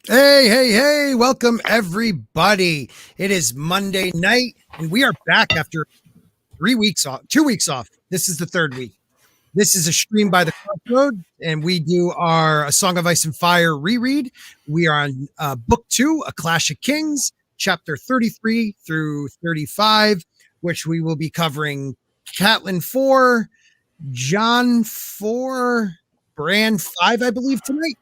Hey, hey, hey, welcome everybody. It is Monday night and we are back after 3 weeks off, 2 weeks off. This is the third week. This is a stream by the Crossroads and we do our A Song of Ice and Fire reread. We are on book 2, A Clash of Kings, chapter 33 through 35, which we will be covering Catelyn 4, Jon 4, Bran 5, I believe, tonight.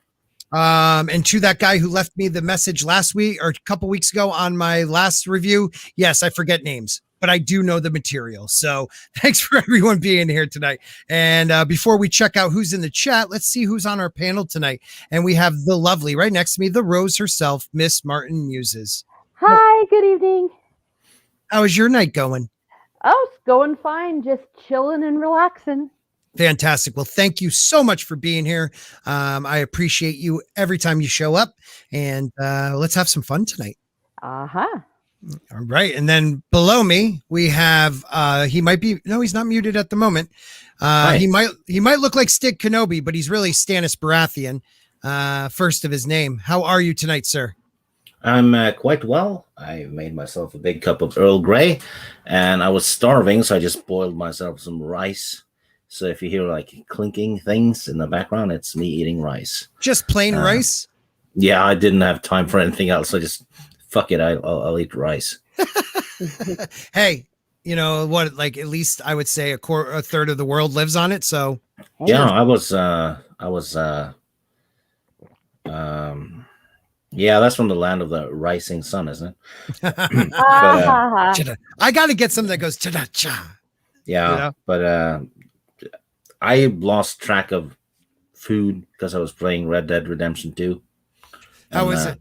And to that guy who left me the message last week or a couple weeks ago on my last review, yes, I forget names, but I do know the material. So thanks for everyone being here tonight. And before we check out who's in the chat, let's see who's on our panel tonight. And we have the lovely, right next to me, the Rose herself, Miss Martin Muses. Hi, good evening. How is your night going? Oh, it's going fine. Just chilling and relaxing. Fantastic. Well, thank you so much for being here. I appreciate you every time you show up, and let's have some fun tonight. Uh-huh. All right. And then below me, we have, he might be, no, he's not muted at the moment. He might look like Stig Kenobi, but he's really Stannis Baratheon, first of his name. How are you tonight, sir? I'm quite well. I made myself a big cup of Earl Grey, and I was starving, so I just boiled myself some rice. So if you hear like clinking things in the background, it's me eating rice. Just plain rice? Yeah, I didn't have time for anything else. So just fuck it. I'll eat rice. Hey, you know what? Like at least I would say a third of the world lives on it. So yeah, yeah, that's from the land of the rising sun, isn't it? But, I got to get something that goes cha-da-cha. Yeah, you know? But I lost track of food because I was playing Red Dead Redemption 2. How is it?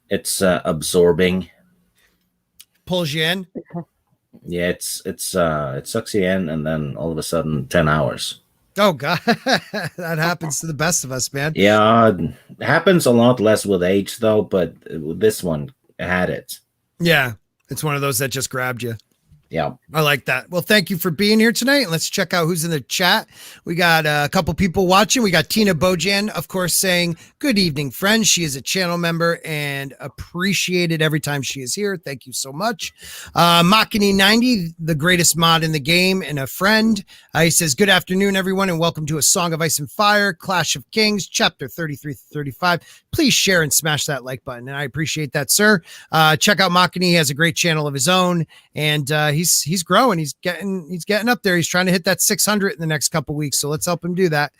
It's absorbing. Pulls you in? Yeah, it sucks you in, and then all of a sudden 10 hours. Oh God, that happens to the best of us, man. Yeah, it happens a lot less with age though, but this one had it. Yeah, it's one of those that just grabbed you. Yeah, I like that. Well, thank you for being here tonight. Let's check out who's in the chat. We got a couple people watching. We got Tina Bojan, of course, saying, good evening, friends. She is a channel member and appreciated every time she is here. Thank you so much. Makini90, the greatest mod in the game and a friend. He says, good afternoon, everyone, and welcome to A Song of Ice and Fire, Clash of Kings, chapter 33-35. Please share and smash that like button, and I appreciate that, sir. Check out Makini. He has a great channel of his own, and he's growing. He's getting up there. He's trying to hit that 600 in the next couple weeks. So let's help him do that.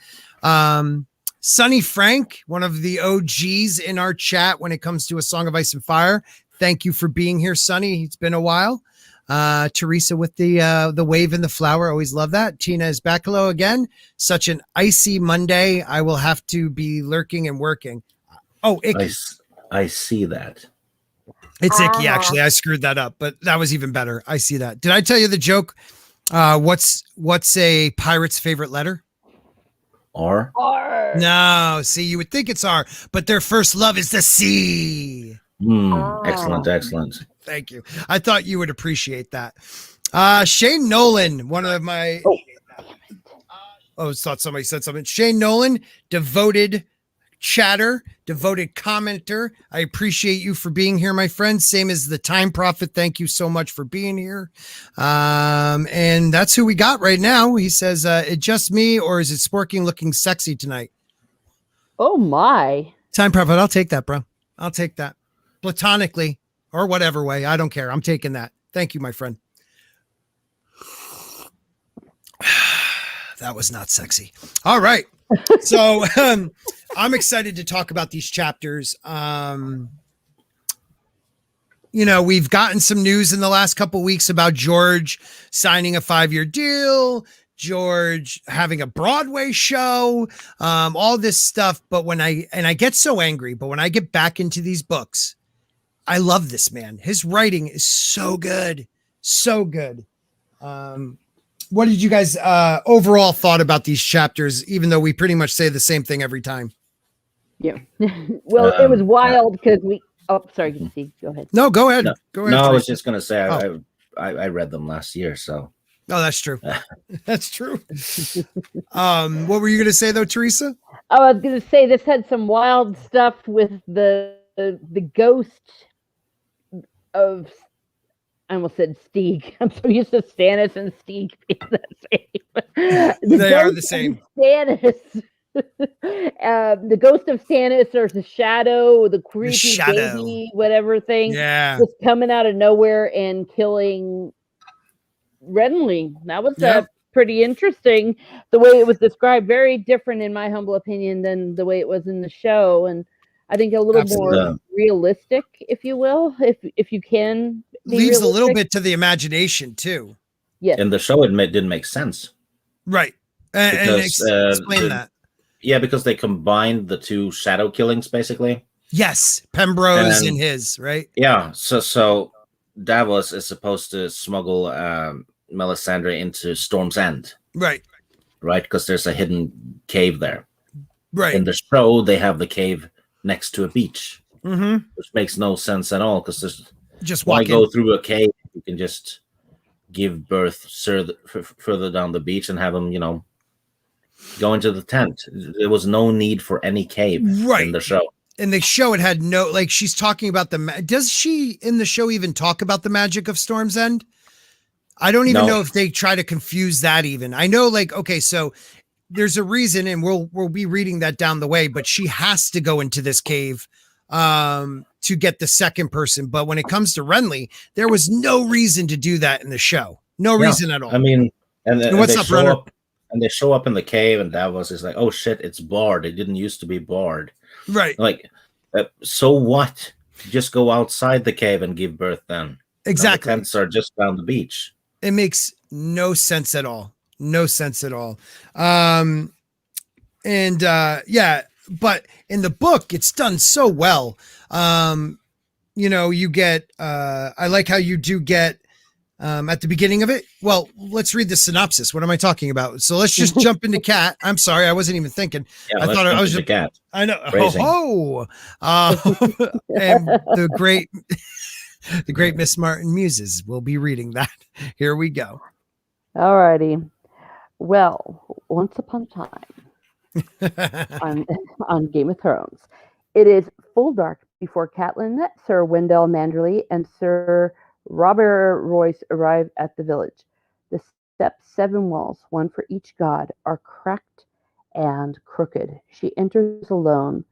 Sonny Frank, one of the OGs in our chat when it comes to A Song of Ice and Fire. Thank you for being here, Sonny. It's been a while. Teresa with the wave and the flower. Always love that. Tina is back. Hello again. Such an icy Monday. I will have to be lurking and working. Oh, I see that. It's icky, actually. I screwed that up, but that was even better. I see that. Did I tell you the joke? What's a pirate's favorite letter? R. No, see, you would think it's R, but their first love is the C. Excellent. Thank you. I thought you would appreciate that. Shane Nolan, one of my... I thought somebody said something. Shane Nolan, devoted chatter, devoted commenter. I appreciate you for being here, my friend. Same as the Time Prophet. Thank you so much for being here. And that's who we got right now. He says, it just me, or is it Sporking looking sexy tonight? Oh my. Time Prophet, I'll take that, bro. I'll take that. Platonically, or whatever way. I don't care. I'm taking that. Thank you, my friend. That was not sexy. All right. So I'm excited to talk about these chapters. We've gotten some news in the last couple of weeks about George signing a 5-year deal, George having a Broadway show, all this stuff. But when I get so angry, but when I get back into these books, I love this man. His writing is so good. So good. What did you guys overall thought about these chapters, even though we pretty much say the same thing every time? Yeah. Well, it was wild because sorry, you see. Go ahead. No, go ahead. No, go ahead. No, I was just going to say, I read them last year, so. Oh, that's true. That's true. What were you going to say though, Teresa? Oh, I was going to say this had some wild stuff with the ghost of. I almost said Steeg. I'm so used to Stannis and Steeg being the same. They are the same. Stannis. The ghost of Stannis or the shadow, the creepy baby, whatever thing, just coming out of nowhere and killing Renly. That was pretty interesting. The way it was described, very different in my humble opinion than the way it was in the show, and I think a little more realistic, if you will, if you can. Leaves a little bit to the imagination too. Yes. In the show, it didn't make sense. Right. Because, explain that. Yeah, because they combined the two shadow killings, basically. Yes, Pembroke's and his, right? Yeah, so Davos is supposed to smuggle Melisandre into Storm's End. Right. Right, because there's a hidden cave there. Right. In the show, they have the cave next to a beach, mm-hmm. which makes no sense at all, because there's just why go through a cave? You can just give birth further down the beach and have them, go into the tent. There was no need for any cave in the show. In the show, it had no, like, she's talking about does she in the show even talk about the magic of Storm's End? I don't even know if they try to confuse that even. I know, like, okay, so there's a reason, and we'll be reading that down the way, but she has to go into this cave to get the second person. But when it comes to Renly, there was no reason to do that in the show. No reason at all. I mean, and what's up, Runner? And they show up in the cave, and Davos is like, oh shit, it's barred. It didn't used to be barred. Right. Like, so what? Just go outside the cave and give birth then. Exactly. The tents are just down the beach. It makes no sense at all. No sense at all. But in the book, it's done so well. You get, I like how you do get, at the beginning of it. Well, let's read the synopsis. What am I talking about? So let's just jump into Cat. I'm sorry. I wasn't even thinking. Yeah, I thought I was just Cat. I know. And the great Miss Martin Muses will be reading that. Here we go. All righty. Well, once upon a time on Game of Thrones, it is full dark before Catelyn, Sir Wendell Manderley, and Sir Robert Royce arrive at the village. The steps, 7 walls, one for each god, are cracked and crooked. She enters alone.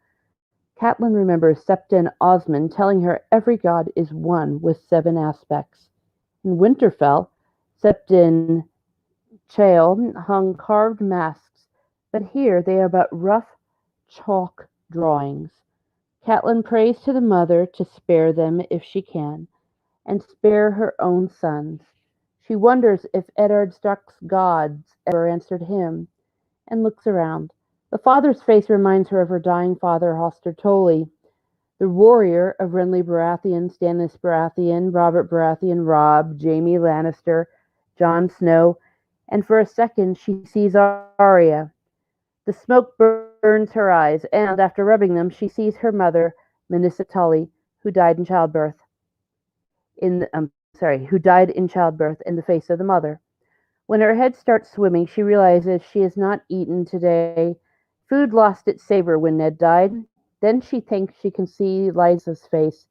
Catelyn remembers Septon Osmond telling her every god is one with 7 aspects. In Winterfell, Septon Chael hung carved masks, but here they are but rough chalk drawings. Catelyn prays to the Mother to spare them if she can, and spare her own sons. She wonders if Eddard Stark's gods ever answered him, and looks around. The father's face reminds her of her dying father, Hoster Tully, the warrior of Renly Baratheon, Stannis Baratheon, Robert Baratheon, Robb, Jaime Lannister, Jon Snow, and for a second she sees Arya. The smoke burns her eyes, and after rubbing them, she sees her mother, Minissa Tully, who died in childbirth. In the face of the mother. When her head starts swimming, she realizes she has not eaten today. Food lost its savor when Ned died. Then she thinks she can see Lysa's face,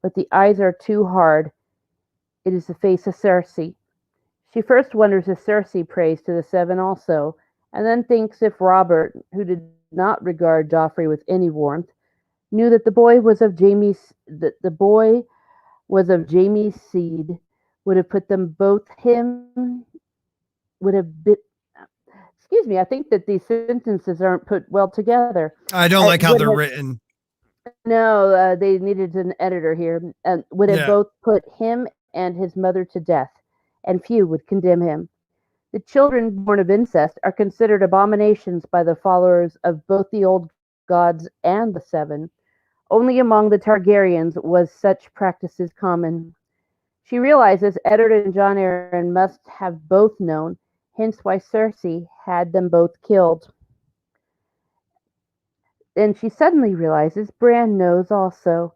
but the eyes are too hard. It is the face of Cersei. She first wonders if Cersei prays to the 7 also, and then thinks if Robert, who did not regard Joffrey with any warmth, knew that the boy was of Jaime's seed, would have put them both excuse me, I think that these sentences aren't put well together. I don't like how they're written. No, they needed an editor here. Would have both put him and his mother to death, and few would condemn him. The children born of incest are considered abominations by the followers of both the old gods and the 7. Only among the Targaryens was such practices common. She realizes Eddard and Jon Arryn must have both known, hence why Cersei had them both killed. Then she suddenly realizes Bran knows also.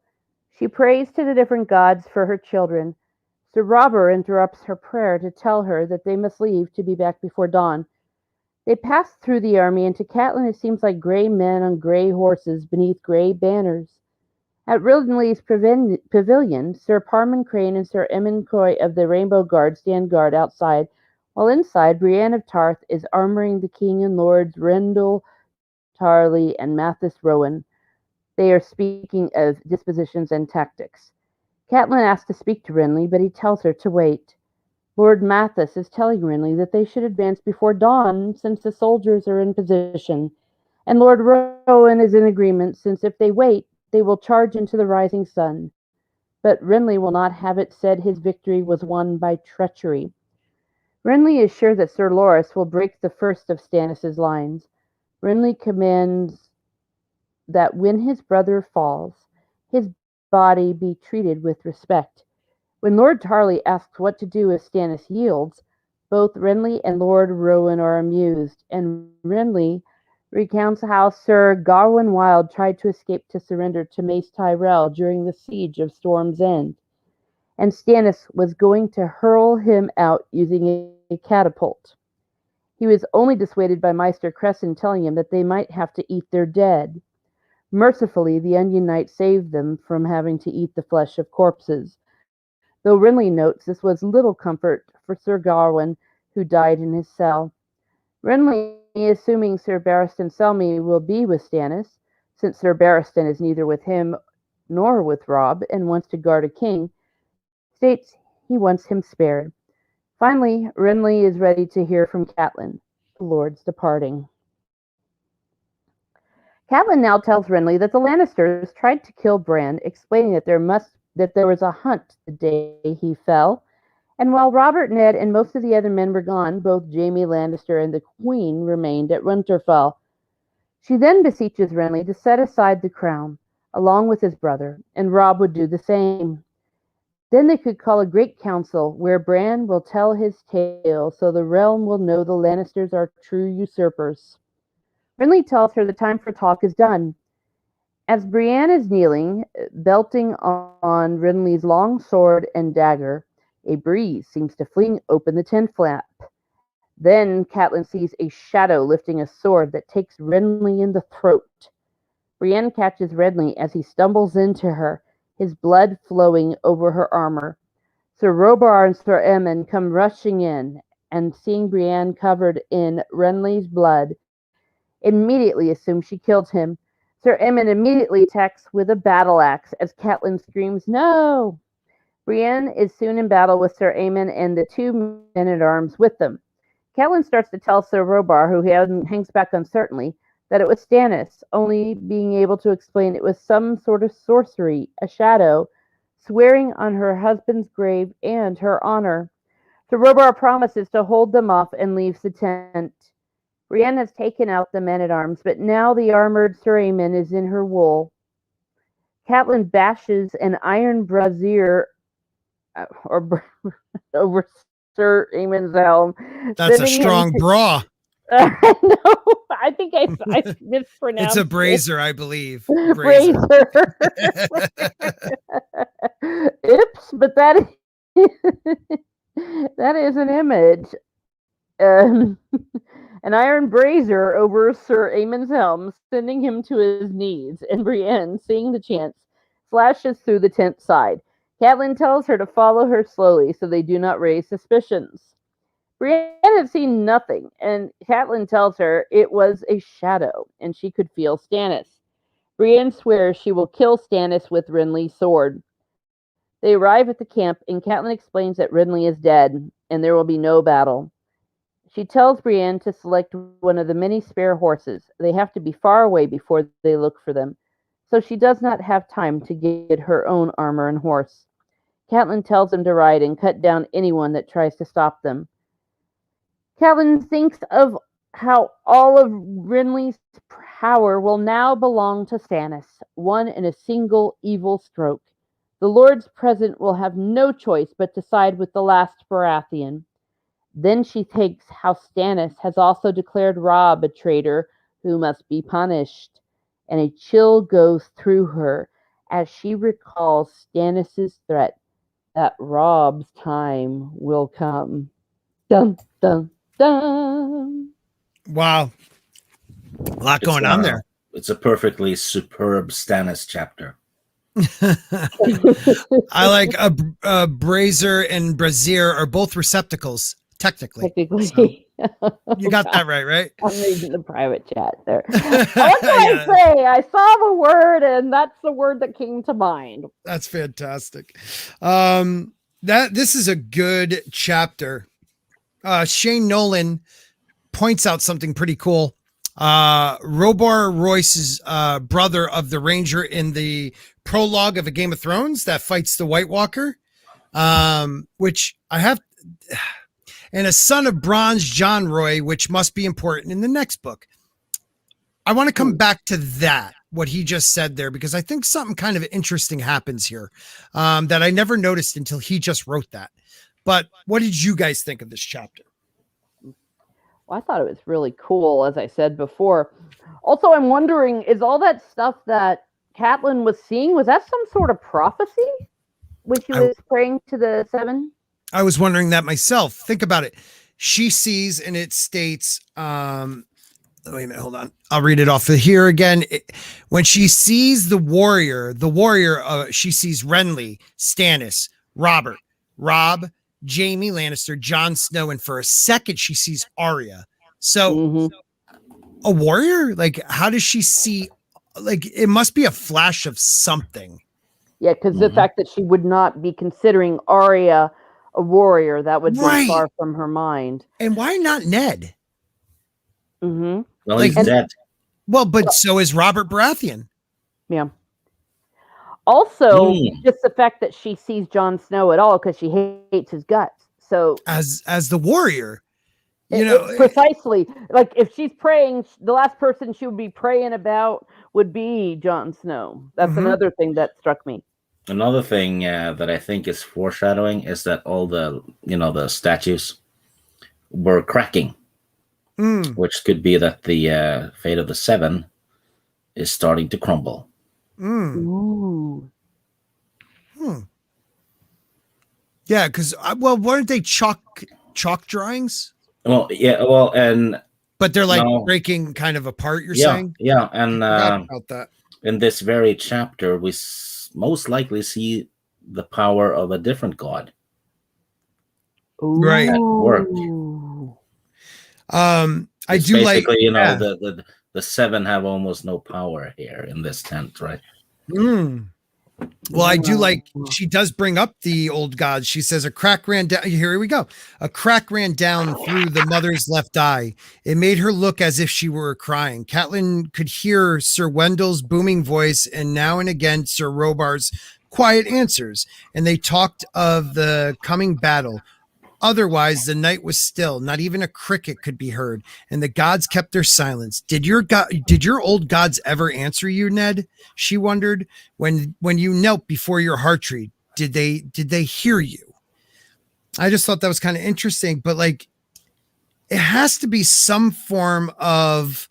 She prays to the different gods for her children. Sir Robert interrupts her prayer to tell her that they must leave to be back before dawn. They pass through the army, and to Catelyn it seems like grey men on grey horses beneath grey banners. At Ridley's pavilion, Sir Parman Crane and Sir Emin Croy of the Rainbow Guard stand guard outside, while inside Brienne of Tarth is armoring the king and lords Rendell Tarley and Mathis Rowan. They are speaking of dispositions and tactics. Catelyn asks to speak to Renly, but he tells her to wait. Lord Mathis is telling Renly that they should advance before dawn, since the soldiers are in position, and Lord Rowan is in agreement, since if they wait, they will charge into the rising sun. But Renly will not have it said his victory was won by treachery. Renly is sure that Sir Loras will break the first of Stannis' lines. Renly commands that when his brother falls, his body be treated with respect. When Lord Tarley asks what to do if Stannis yields, both Renly and Lord Rowan are amused, and Renly recounts how Sir Gawain Wyld tried to escape to surrender to Mace Tyrell during the siege of Storm's End, and Stannis was going to hurl him out using a catapult. He was only dissuaded by Maester Cresson telling him that they might have to eat their dead. Mercifully, the Onion Knight saved them from having to eat the flesh of corpses, though Renly notes this was little comfort for Sir Gawain, who died in his cell. Renly, assuming Sir Barristan Selmy will be with Stannis, since Sir Barristan is neither with him nor with Robb and wants to guard a king, states he wants him spared. Finally, Renly is ready to hear from Catelyn, the Lord's departing. Catelyn now tells Renly that the Lannisters tried to kill Bran, explaining that there was a hunt the day he fell, and while Robert, Ned, and most of the other men were gone, both Jaime Lannister and the Queen remained at Winterfell. She then beseeches Renly to set aside the crown, along with his brother, and Robb would do the same. Then they could call a great council, where Bran will tell his tale, so the realm will know the Lannisters are true usurpers. Renly tells her the time for talk is done. As Brienne is kneeling, belting on Renly's long sword and dagger, a breeze seems to fling open the tent flap. Then Catelyn sees a shadow lifting a sword that takes Renly in the throat. Brienne catches Renly as he stumbles into her, his blood flowing over her armor. Sir Robar and Sir Emin come rushing in, and seeing Brienne covered in Renly's blood, immediately assume she killed him. Sir Emin immediately attacks with a battle axe as Catelyn screams, "No!" Brienne is soon in battle with Sir Aemon and the two men-at-arms with them. Catelyn starts to tell Sir Robar, who hangs back uncertainly, that it was Stannis, only being able to explain it was some sort of sorcery, a shadow, swearing on her husband's grave and her honor. Sir Robar promises to hold them off and leaves the tent. Brienne has taken out the men-at-arms, but now the armored Sir Aemon is in her wool. Catelyn bashes an iron brazier over Sir Aemon's helm. That's a strong bra. No, I think I mispronounced. It's a brazier, I believe. Brazier. Oops, but that is an image. An iron brazier over Sir Aemon's helm, sending him to his knees, and Brienne, seeing the chance, slashes through the tent side. Catelyn tells her to follow her slowly so they do not raise suspicions. Brienne had seen nothing, and Catelyn tells her it was a shadow, and she could feel Stannis. Brienne swears she will kill Stannis with Renly's sword. They arrive at the camp, and Catelyn explains that Renly is dead, and there will be no battle. She tells Brienne to select one of the many spare horses. They have to be far away before they look for them, so she does not have time to get her own armor and horse. Catelyn tells them to ride and cut down anyone that tries to stop them. Catelyn thinks of how all of Renly's power will now belong to Stannis, won in a single evil stroke. The Lords present will have no choice but to side with the last Baratheon. Then she thinks how Stannis has also declared Robb a traitor who must be punished, and a chill goes through her as she recalls Stannis' threat that Rob's time will come. Dun, dun, dun. Wow. A lot going on there. It's a perfectly superb Stannis chapter. I like a brazier and brazier are both receptacles, technically. So, you got that right? I'm reading the private chat there. What can I say? I saw the word, and that's the word that came to mind. That's fantastic. This is a good chapter. Shane Nolan points out something pretty cool. Robar Royce's brother of the Ranger in the prologue of A Game of Thrones that fights the White Walker, which I have, and a son of Bronze John Roy, which must be important in the next book. I want to come back to that, what he just said there, because I think something kind of interesting happens here that I never noticed until he just wrote that. But what did you guys think of this chapter? Well, I thought it was really cool, as I said before. Also, I'm wondering, is all that stuff that Catelyn was seeing, was that some sort of prophecy when she was praying to the seven? I was wondering that myself. Think about it. She sees, and it states, wait a minute, hold on. I'll read it off of here again. When she sees the warrior, she sees Renly, Stannis, Robert, Robb, Jaime Lannister, Jon Snow, and for a second she sees Arya. So a warrior? Like, how does she see? Like, it must be a flash of something. Yeah, because the fact that she would not be considering Arya a warrior, that would be far from her mind. And why not Ned? Mm-hmm. Well, he's dead. Well, but so is Robert Baratheon. Yeah. Also, just the fact that she sees Jon Snow at all because she hates his guts. So as the warrior, you know, precisely, like if she's praying, the last person she would be praying about would be Jon Snow. That's another thing that struck me. Another thing that I think is foreshadowing is that all the statues were cracking, which could be that the fate of the seven is starting to crumble. Ooh. Yeah, because weren't they chalk drawings? Well, yeah, well, but they're like breaking kind of apart. You're saying, yeah, and about that in this very chapter, we most likely see the power of a different god, right? At work. I do like, the seven have almost no power here in this tent, right? Well, I do like, she does bring up the old gods. She says a crack ran down. Here we go. A crack ran down through the mother's left eye. It made her look as if she were crying. Catelyn could hear Sir Wendell's booming voice and now and again Sir Robar's quiet answers. And they talked of the coming battle. Otherwise, the night was still. Not even a cricket could be heard, and the gods kept their silence. Did your old gods ever answer you, Ned? She wondered. When you knelt before your heart tree, did they hear you? I just thought that was kind of interesting, but like, it has to be some form of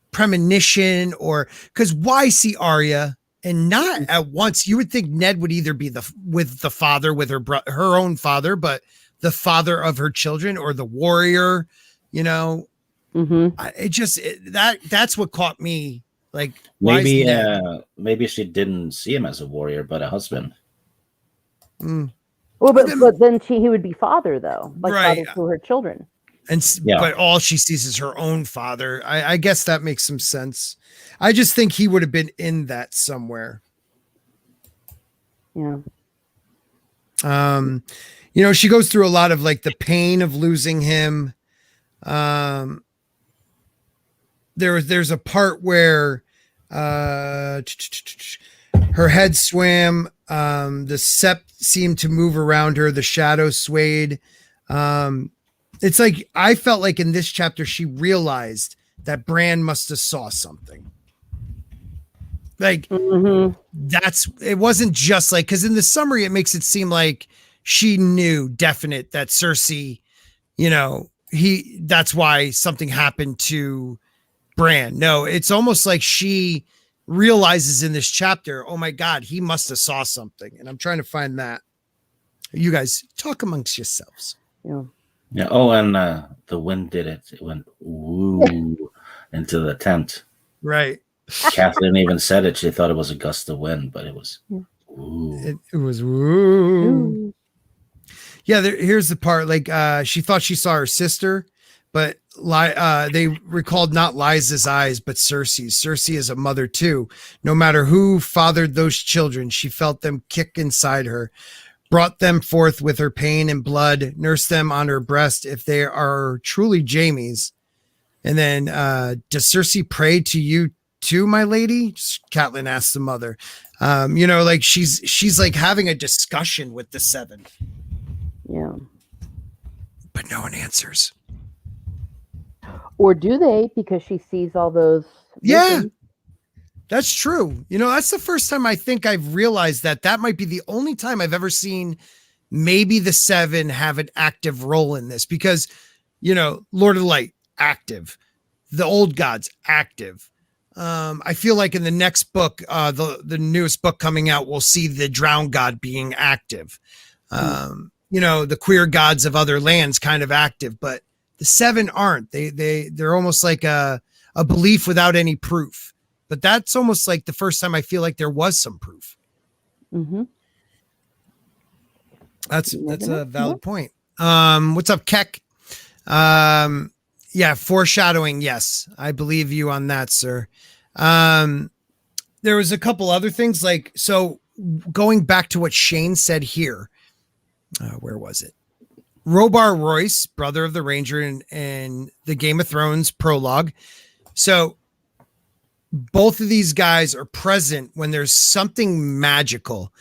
premonition, or because why see Arya and not at once? You would think Ned would either be with the father, with her own father, but the father of her children, or the warrior, you know. That's what caught me. Like, maybe she didn't see him as a warrior, but a husband. Well, but then he would be father, though, like father to her children. But all she sees is her own father. I guess that makes some sense. I just think he would have been in that somewhere. Yeah. You know, she goes through a lot of like the pain of losing him. There's a part where her head swam, the sept seemed to move around her, the shadow swayed. It's like, I felt like in this chapter she realized that Bran must have saw something. Like, it wasn't just like, because in the summary it makes it seem like she knew definite that Cersei, you know, that's why something happened to Bran. No, it's almost like she realizes in this chapter, oh my God, he must have saw something. And I'm trying to find that. You guys talk amongst yourselves. Yeah. Yeah. Oh, and the wind did it. It went woo into the tent. Right. Kathleen even said it. She thought it was a gust of wind, but it was woo. It was woo. Yeah, here's the part. Like, she thought she saw her sister, but they recalled not Liza's eyes, but Cersei's. Cersei is a mother too. No matter who fathered those children, she felt them kick inside her, brought them forth with her pain and blood, nursed them on her breast if they are truly Jaime's. And then, does Cersei pray to you too, my lady? Catelyn asked the mother. You know, like she's like having a discussion with the seven. Yeah. But no one answers. Or do they? Because she sees all those. Yeah, visions. that's true. You know, that's the first time I think I've realized that might be the only time I've ever seen maybe the seven have an active role in this, because, you know, Lord of Light, active. The old gods, active. I feel like in the next book, the newest book coming out, we'll see the drowned god being active. You know, the queer gods of other lands kind of active, but the seven aren't. They're almost like a belief without any proof. But that's almost like the first time I feel like there was some proof. Mm-hmm. That's a valid point. What's up, Keck? Yeah, foreshadowing. Yes, I believe you on that, sir. There was a couple other things, like, so going back to what Shane said here. Where was it? Robar Royce, brother of the Ranger in the Game of Thrones prologue. So both of these guys are present when there's something magical.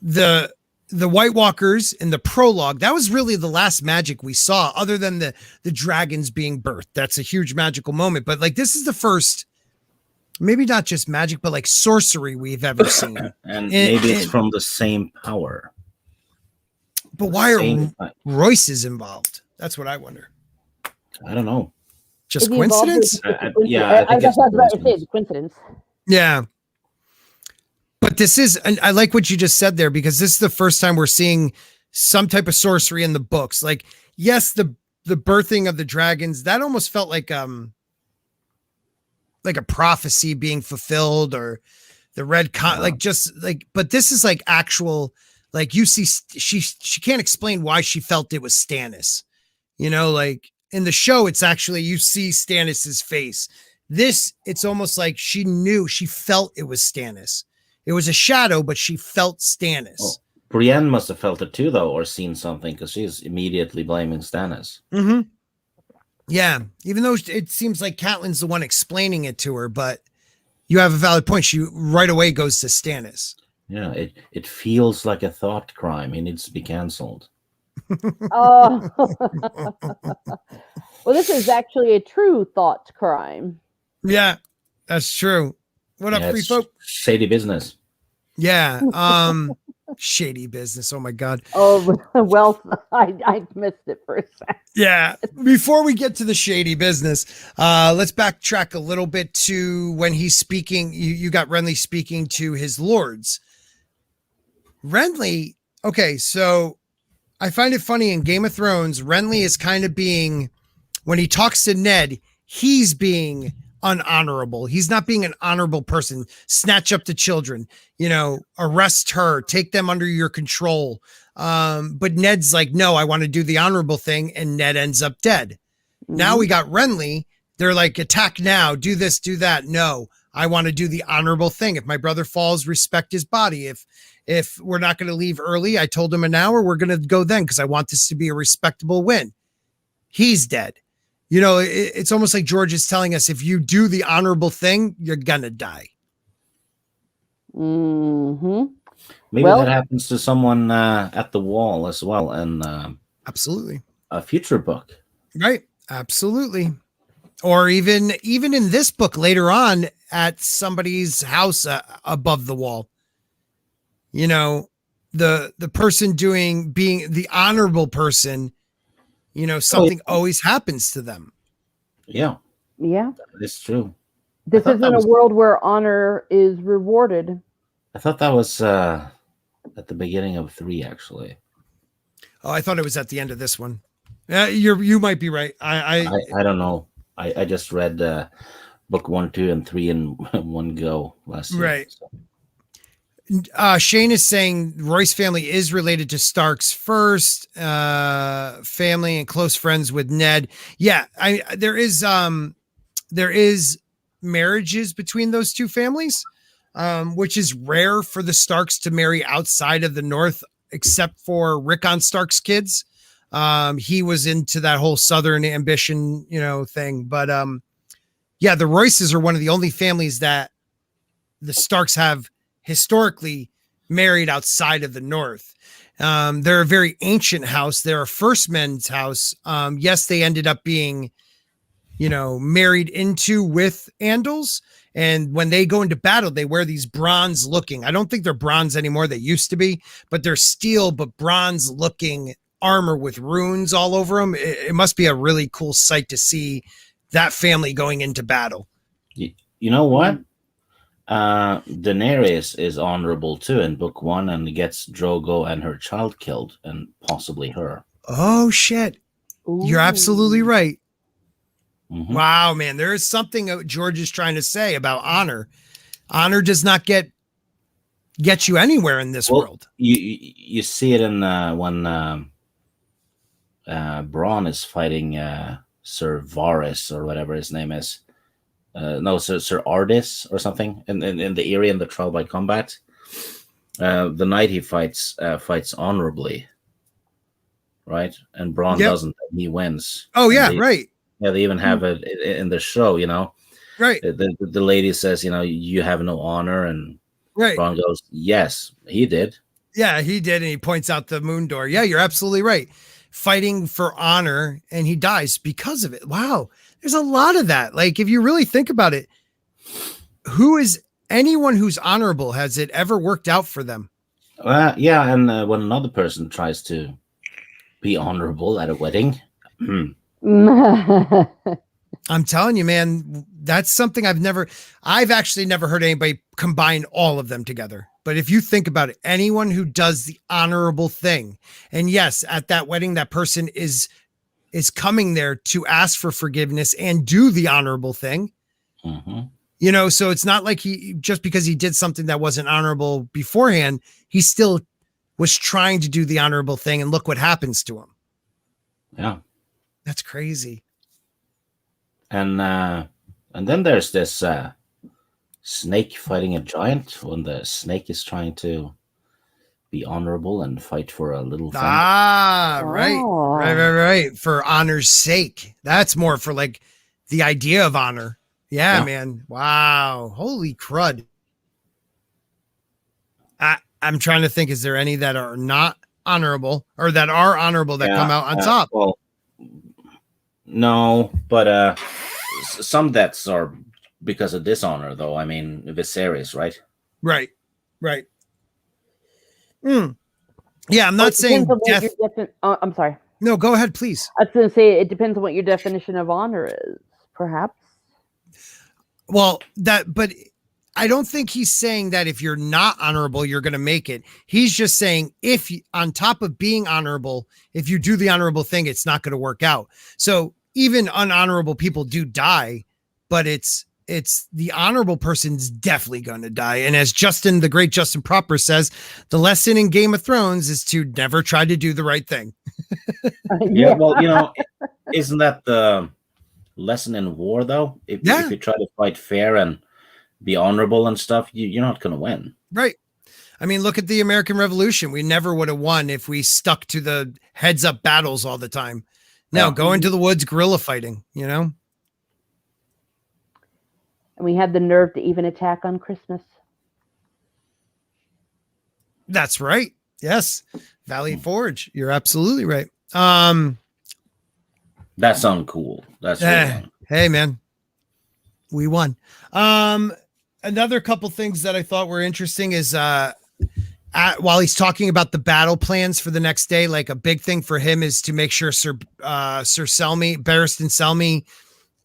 The White Walkers in the prologue, that was really the last magic we saw, other than the dragons being birthed. That's a huge magical moment. But like, this is the first, maybe not just magic, but like sorcery we've ever seen. And maybe it's from the same power. But why are Royces involved? That's what I wonder. I don't know. Just coincidence? Yeah, I think it's about to say coincidence. Yeah. But this is, and I like what you just said there, because this is the first time we're seeing some type of sorcery in the books. Like, yes, the birthing of the dragons, that almost felt like a prophecy being fulfilled, or the like, just like, but this is like actual, like, you see, she can't explain why she felt it was Stannis. You know, like in the show, it's actually, you see Stannis's face. This, it's almost like she felt it was Stannis. It was a shadow, but she felt Stannis. Oh, Brienne must have felt it too, though, or seen something, because she's immediately blaming Stannis. Mm-hmm. Yeah, even though it seems like Catelyn's the one explaining it to her, but you have a valid point. She right away goes to Stannis. Yeah, it feels like a thought crime. It needs to be canceled. Oh. Well, this is actually a true thought crime. Yeah, that's true. What up, free folk? Shady business. Yeah. Shady business. Oh my God. Oh, well, I missed it for a second. Yeah. Before we get to the shady business, let's backtrack a little bit to when he's speaking. You got Renly speaking to his lords. Renly. Okay. So I find it funny in Game of Thrones, Renly is kind of being, when he talks to Ned, he's being unhonorable. He's not being an honorable person. Snatch up the children, you know, arrest her, take them under your control. But Ned's like, no, I want to do the honorable thing. And Ned ends up dead. Mm-hmm. Now we got Renly. They're like, attack now, do this, do that. No, I want to do the honorable thing. If my brother falls, respect his body. If we're not going to leave early, I told him an hour, we're going to go then, because I want this to be a respectable win. He's dead. You know, it's almost like George is telling us, if you do the honorable thing, you're going to die. Mm-hmm. Maybe that happens to someone at the wall as well. And absolutely. A future book. Right. Absolutely. Or even in this book later on at somebody's house above the wall. You know, the person being the honorable person, you know, something always happens to them. Yeah. Yeah. It's true. This isn't a world where honor is rewarded. I thought that was at the beginning of 3, actually. Oh, I thought it was at the end of this one. You might be right. I don't know. I just read book 1, 2, and 3 in one go last year. Right. So. Shane is saying Royce family is related to Stark's first family and close friends with Ned. Yeah, there is marriages between those two families, which is rare for the Starks to marry outside of the North, except for Rickon Stark's kids. He was into that whole Southern ambition, thing. But yeah, the Royces are one of the only families that the Starks have historically married outside of the North. They're a very ancient house. They're a first men's house. Yes, they ended up being, married into with Andals. And when they go into battle, they wear these bronze looking, I don't think they're bronze anymore. They used to be, but they're steel, but bronze looking armor with runes all over them. It must be a really cool sight to see that family going into battle. You know what? Daenerys is honorable too in book 1 and gets Drogo and her child killed and possibly her. Oh shit. Ooh. You're absolutely right. Mm-hmm. Wow, man. There is something George is trying to say about honor. Honor does not get you anywhere in this world. You see it in when Bran is fighting Sir Varys or whatever his name is. Sir Ardis or something in the Eyrie in the trial by combat. The knight he fights honorably, right? And Bran doesn't. He wins. Oh yeah, right. Yeah, they even have it in the show. Right. The lady says, you have no honor, and right. Bran goes, yes, he did. Yeah, he did, and he points out the moon door. Yeah, you're absolutely right. Fighting for honor, and he dies because of it. Wow. There's a lot of that. Like, if you really think about it, who is anyone who's honorable? Has it ever worked out for them? Yeah. And when another person tries to be honorable at a wedding. I'm telling you, man, that's something I've actually never heard anybody combine all of them together. But if you think about it, anyone who does the honorable thing, and yes, at that wedding, that person is coming there to ask for forgiveness and do the honorable thing. Mm-hmm. So it's not like just because he did something that wasn't honorable beforehand, he still was trying to do the honorable thing, and look what happens to him. Yeah. That's crazy. And then there's this snake fighting a giant when the snake is trying to be honorable and fight for a little friend. Right. For honor's sake. That's more for like the idea of honor. Yeah, man. Wow. Holy crud. I'm trying to think, is there any that are not honorable or that are honorable that come out on top? Well, no, but some deaths are because of dishonor, though. I mean, Viserys, right? Right. Yeah, I'm not saying death. I'm sorry. No, go ahead, please. I was going to say it depends on what your definition of honor is, perhaps. Well, but I don't think he's saying that if you're not honorable, you're going to make it. He's just saying if on top of being honorable, if you do the honorable thing, it's not going to work out. So even unhonorable people do die, but it's the honorable person's definitely going to die. And as the great Justin Proper says, the lesson in Game of Thrones is to never try to do the right thing. Yeah. Well, isn't that the lesson in war, though? If you try to fight fair and be honorable and stuff, you're not going to win. Right. I mean, look at the American Revolution. We never would have won if we stuck to the heads up battles all the time. No, go into the woods, guerrilla fighting, And we had the nerve to even attack on Christmas. That's right. Yes. Valley Forge. You're absolutely right. That's uncool. That's really hey, man. We won. Another couple things that I thought were interesting is while he's talking about the battle plans for the next day, like a big thing for him is to make sure Sir Selmy, Barristan Selmy,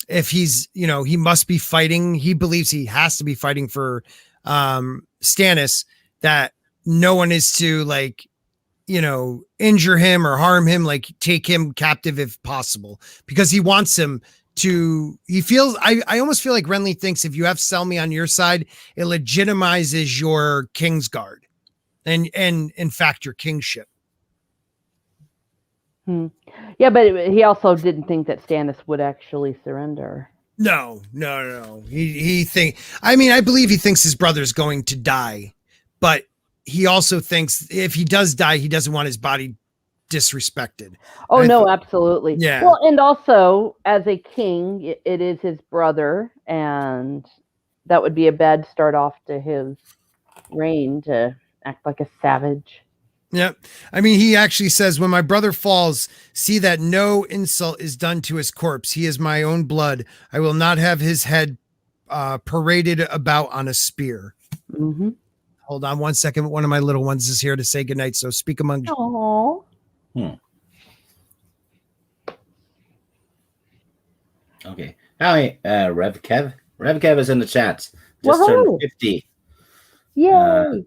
if he's, he must be fighting. He believes he has to be fighting for Stannis, that no one is to injure him or harm him, like take him captive if possible, because he wants him to. He feels, I almost feel like Renly thinks if you have Selmy on your side, it legitimizes your Kingsguard and in fact your kingship. Yeah, but he also didn't think that Stannis would actually surrender. No. I believe he thinks his brother's going to die, but he also thinks if he does die, he doesn't want his body disrespected. Oh, no, absolutely. Yeah. Well, and also as a king, it is his brother, and that would be a bad start off to his reign to act like a savage. Yep. I mean, he actually says, when my brother falls, see that no insult is done to his corpse. He is my own blood. I will not have his head paraded about on a spear. Mm-hmm. Hold on one second. One of my little ones is here to say goodnight. So speak among you. Oh. Okay. Hi, Rev Kev. Rev Kev is in the chat. Just Whoa. turned 50. Yay.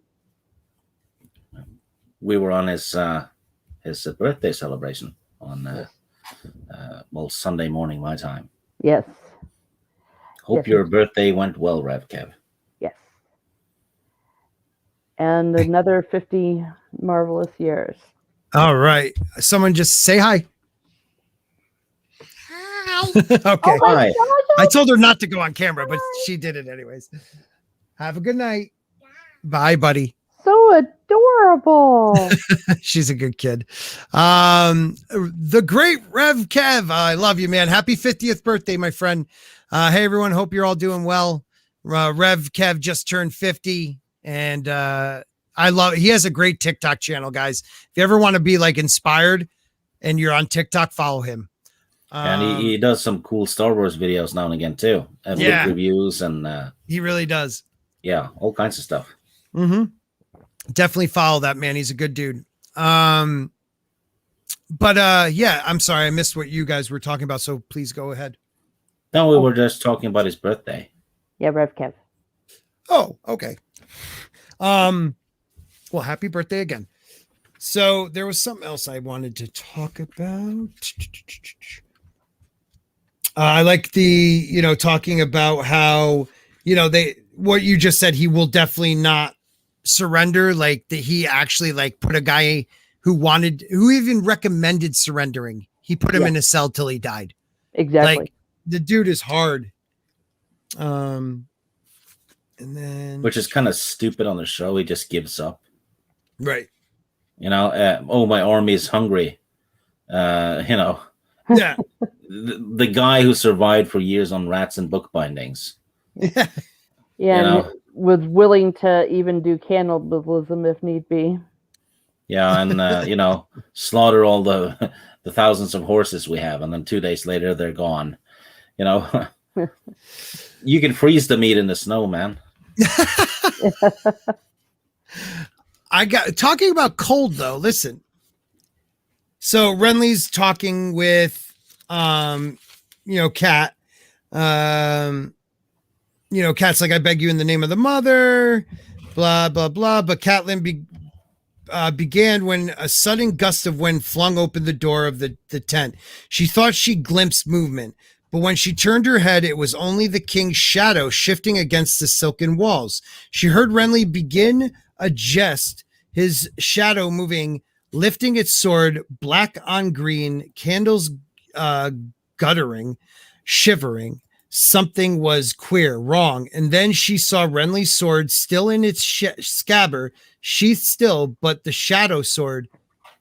We were on his birthday celebration on Sunday morning my time. Yes. Hope your birthday went well, Rev Kev. Yes. And another 50 marvelous years. All right. Someone just say hi. Hi. Okay. Oh my Hi. gosh, I told her not to go on camera, but she did it anyways. Have a good night. Bye, buddy. so adorable. She's a good kid. The great Rev Kev. I love you, man. Happy 50th birthday, my friend. Hey, everyone. Hope you're all doing well. Rev Kev just turned 50. And he has a great TikTok channel, guys. If you ever want to be like inspired and you're on TikTok, follow him. And he does some cool Star Wars videos now and again too. And Yeah. reviews and He really does. yeah, all kinds of stuff. Mm-hmm. Definitely follow that man. He's a good dude. Yeah, I'm sorry. I missed what you guys were talking about. So please go ahead. No, we were just talking about his birthday. Yeah, Rev Kev. Oh, okay. Well, happy birthday again. So there was something else I wanted to talk about. I like the, talking about how, what you just said, he will definitely not surrender. Like that he actually put a guy who even recommended surrendering. He put him in a cell till he died. Exactly. Like the dude is hard. And then, Which is kind of stupid on the show. He just gives up. right. My army is hungry. Yeah. The guy who survived for years on rats and book bindings. Yeah, and was willing to even do cannibalism if need be. Yeah, and slaughter all the thousands of horses we have, and then 2 days later they're gone. You can freeze the meat in the snow, man. Talking about cold though. Listen. So Renly's talking with, Cat. Cat's like, I beg you in the name of the mother, blah, blah, blah. But Catelyn began when a sudden gust of wind flung open the door of the tent. She thought she glimpsed movement, but when she turned her head, it was only the king's shadow shifting against the silken walls. She heard Renly begin a jest, his shadow moving, lifting its sword, black on green, candles guttering, shivering. Something was queer, wrong. And then she saw Renly's sword still in its scabbard, sheathed still, but the shadow sword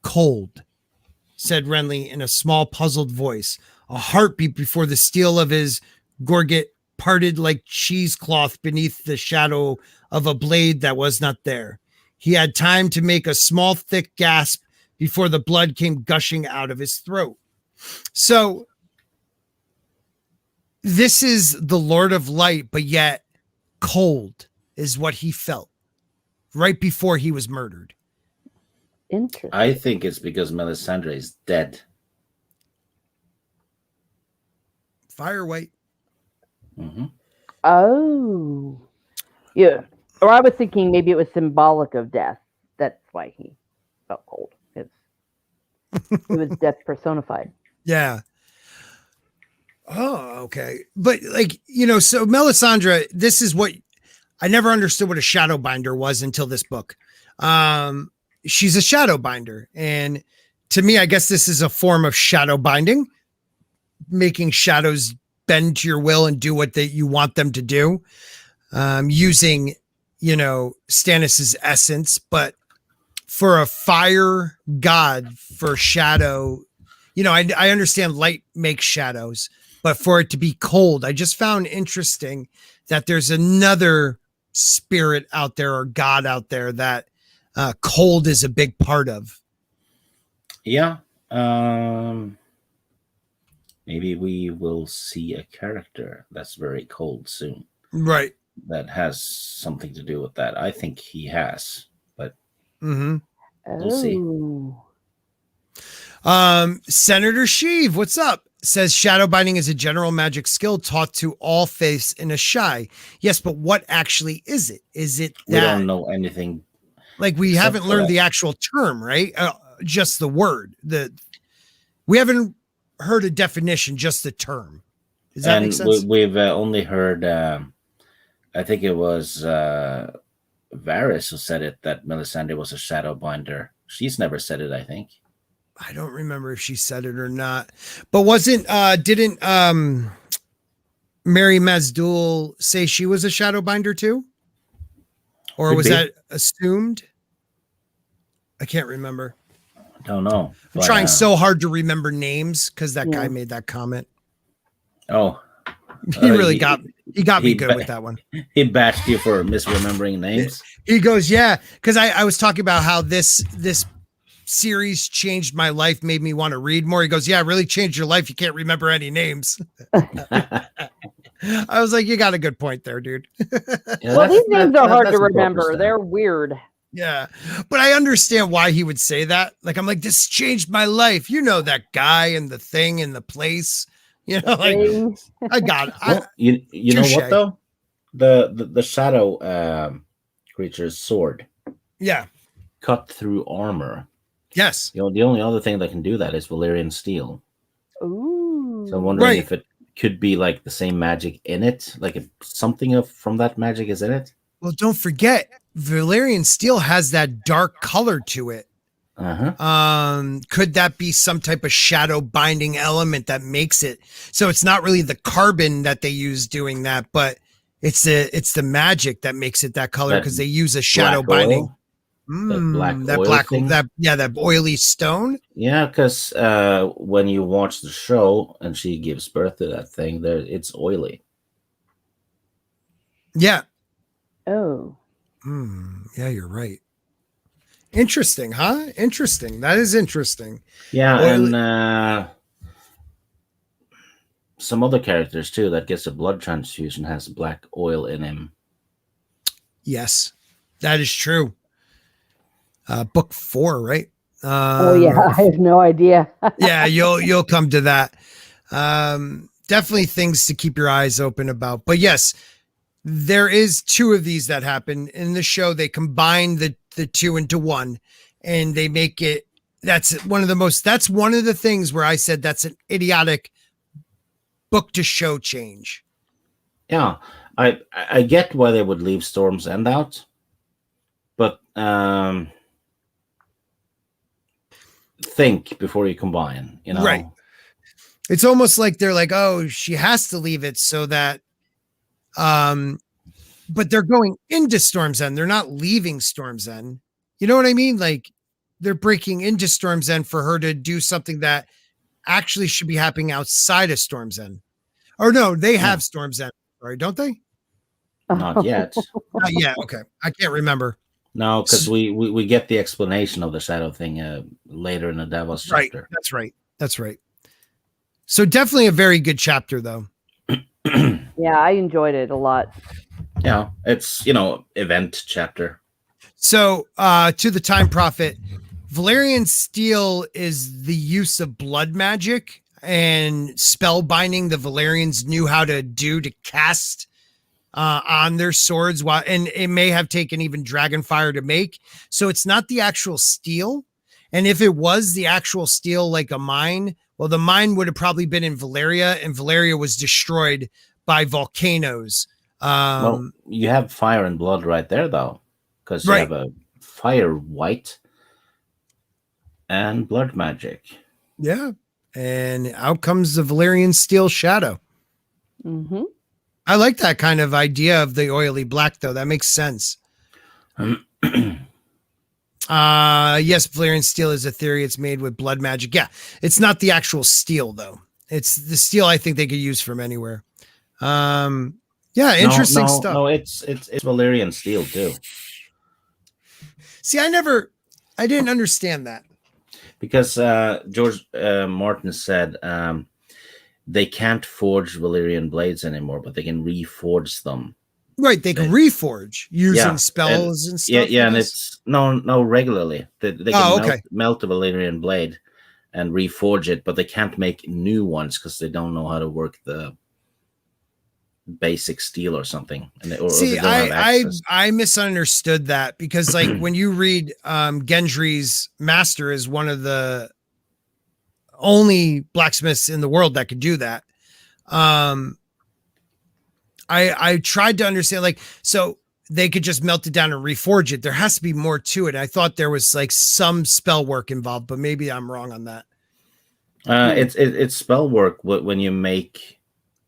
cold, said Renly in a small, puzzled voice. A heartbeat before the steel of his gorget parted like cheesecloth beneath the shadow of a blade that was not there. He had time to make a small, thick gasp before the blood came gushing out of his throat. So this is the Lord of Light, but yet cold is what he felt right before he was murdered. Interesting. I think it's because Melisandre is dead. Fire White. Mm-hmm. Oh. Yeah. Or I was thinking maybe it was symbolic of death. That's why he felt cold. It was death personified. Yeah. Oh, okay. But like, so Melisandre, this is what I never understood what a shadow binder was until this book. She's a shadow binder. And to me, I guess this is a form of shadow binding, making shadows bend to your will and do what you want them to do, using, Stannis's essence. But for a fire god, for shadow, I understand light makes shadows, but for it to be cold, I just found interesting that there's another spirit out there or god out there that cold is a big part of. Yeah. Maybe we will see a character that's very cold soon. Right. That has something to do with that. I think he has, but we'll see. Senator Sheev, what's up? Says shadow binding is a general magic skill taught to all faiths in Ashai. Yes, but what actually is it? Is it that we don't know anything? Like we haven't learned the actual term, right? Just the word. We haven't heard a definition, just the term. Does that make sense? We've only heard. I think it was Varys who said it, that Melisandre was a shadow binder. She's never said it, I think. I don't remember if she said it or not, but didn't Mary Mazdul say she was a shadow binder too? Or was that assumed? I can't remember. I don't know. I'm trying so hard to remember names because that guy made that comment. Oh, he really got me good with that one. He bashed you for misremembering names. He goes, yeah, because I was talking about how this series changed my life, made me want to read more. He goes, yeah, it really changed your life. You can't remember any names. I was like, you got a good point there, dude. Yeah, well, these names are hard to remember. They're weird. Yeah, but I understand why he would say that. Like, I'm like, this changed my life. That guy and the thing and the place. Like I got it. Well, you know what though? The shadow creature's sword. Yeah. Cut through armor. Yes. The only other thing that can do that is Valyrian steel. Ooh. So I'm wondering if it could be like the same magic in it, like if something from that magic is in it. Well, don't forget, Valyrian steel has that dark color to it. Could that be some type of shadow binding element that makes it? So it's not really the carbon that they use doing that, but it's the magic that makes it that color because they use a shadow binding. That oily stone. Yeah, because when you watch the show and she gives birth to that thing, it's oily. Yeah. Oh. Yeah, you're right. Interesting, huh? Interesting. That is interesting. Yeah, and some other characters too that gets a blood transfusion has black oil in him. Yes, that is true. Book 4, right? Oh yeah, I have no idea. Yeah, you'll come to that. Definitely things to keep your eyes open about. But yes, there is 2 of these that happen in the show. They combine the 2 into 1, and they make it. That's one of the things where I said that's an idiotic book to show change. Yeah, I get why they would leave Storm's End out, but think before you combine, Right. It's almost like they're like, oh, she has to leave it so that, but they're going into Storm's End. They're not leaving Storm's End. You know what I mean? Like they're breaking into Storm's End for her to do something that actually should be happening outside of Storm's End. Or no, they have Storm's End, right? Don't they? Not yet. Not yet. Okay. I can't remember. No, because we get the explanation of the shadow thing later in the Davos chapter. Right. That's right. So definitely a very good chapter, though. Yeah, I enjoyed it a lot. Yeah, it's event chapter. So to the Time Prophet, Valyrian steel is the use of blood magic and spell binding the Valyrians knew how to do to cast on their swords, and it may have taken even Dragonfire to make. So it's not the actual steel. And if it was the actual steel, like a mine, well, the mine would have probably been in Valeria, and Valeria was destroyed by volcanoes. Well, you have fire and blood right there, though, because you have a fire white and blood magic. Yeah. And out comes the Valyrian steel shadow. Mm-hmm. I like that kind of idea of the oily black, though. That makes sense. Yes, Valyrian steel is a theory. It's made with blood magic. Yeah, it's not the actual steel, though. It's the steel I think they could use from anywhere. Yeah, interesting stuff. No, it's Valyrian steel too. See, I didn't understand that. Because George Martin said they can't forge Valyrian blades anymore, but they can reforge them. Right, they can reforge using spells and stuff. Yeah, and it's no regularly. They can melt a Valyrian blade and reforge it, but they can't make new ones because they don't know how to work the basic steel or something. See, I misunderstood that, because like when you read Gendry's master is one of the only blacksmiths in the world that could do that. I tried to understand, like, so they could just melt it down and reforge it. There has to be more to it. I thought there was like some spell work involved, but maybe I'm wrong on that. It's spell work when you make.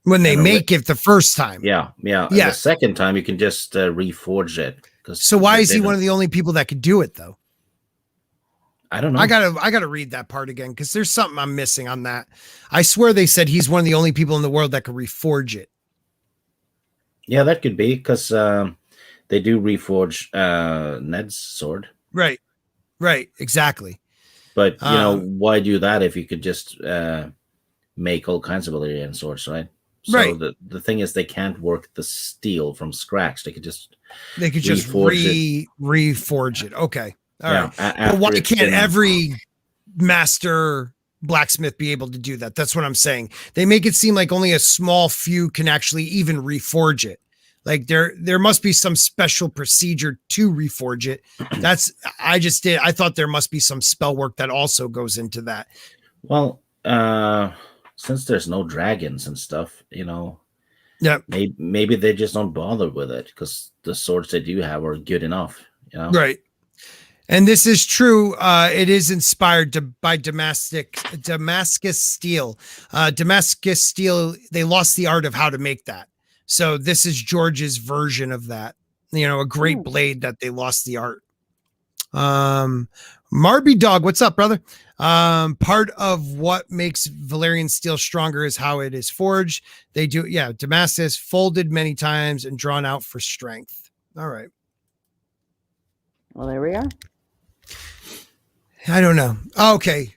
When they make it the first time. Yeah. The second time, you can just reforge it. So why is he one of the only people that could do it, though? I don't know. I gotta read that part again, because there's something I'm missing on that. I swear they said he's one of the only people in the world that could reforge it. Yeah, that could be, because they do reforge Ned's sword. Right, exactly. But, why do that if you could just make all kinds of Valyrian swords, right? So the thing is, they can't work the steel from scratch. They could just reforge it. Okay. All right. But why can't every master blacksmith be able to do that? That's what I'm saying. They make it seem like only a small few can actually even reforge it. Like there must be some special procedure to reforge it. I thought there must be some spell work that also goes into that. Well, since there's no dragons and stuff, yeah, maybe they just don't bother with it, because the swords they do have are good enough, Right. And this is true. It is inspired by Damascus steel. Damascus steel, they lost the art of how to make that. So this is George's version of that. A great blade that they lost the art. Marby Dog, what's up, brother? Part of what makes Valyrian steel stronger is how it is forged. They do, Damascus folded many times and drawn out for strength. All right. Well, there we are. I don't know. Okay.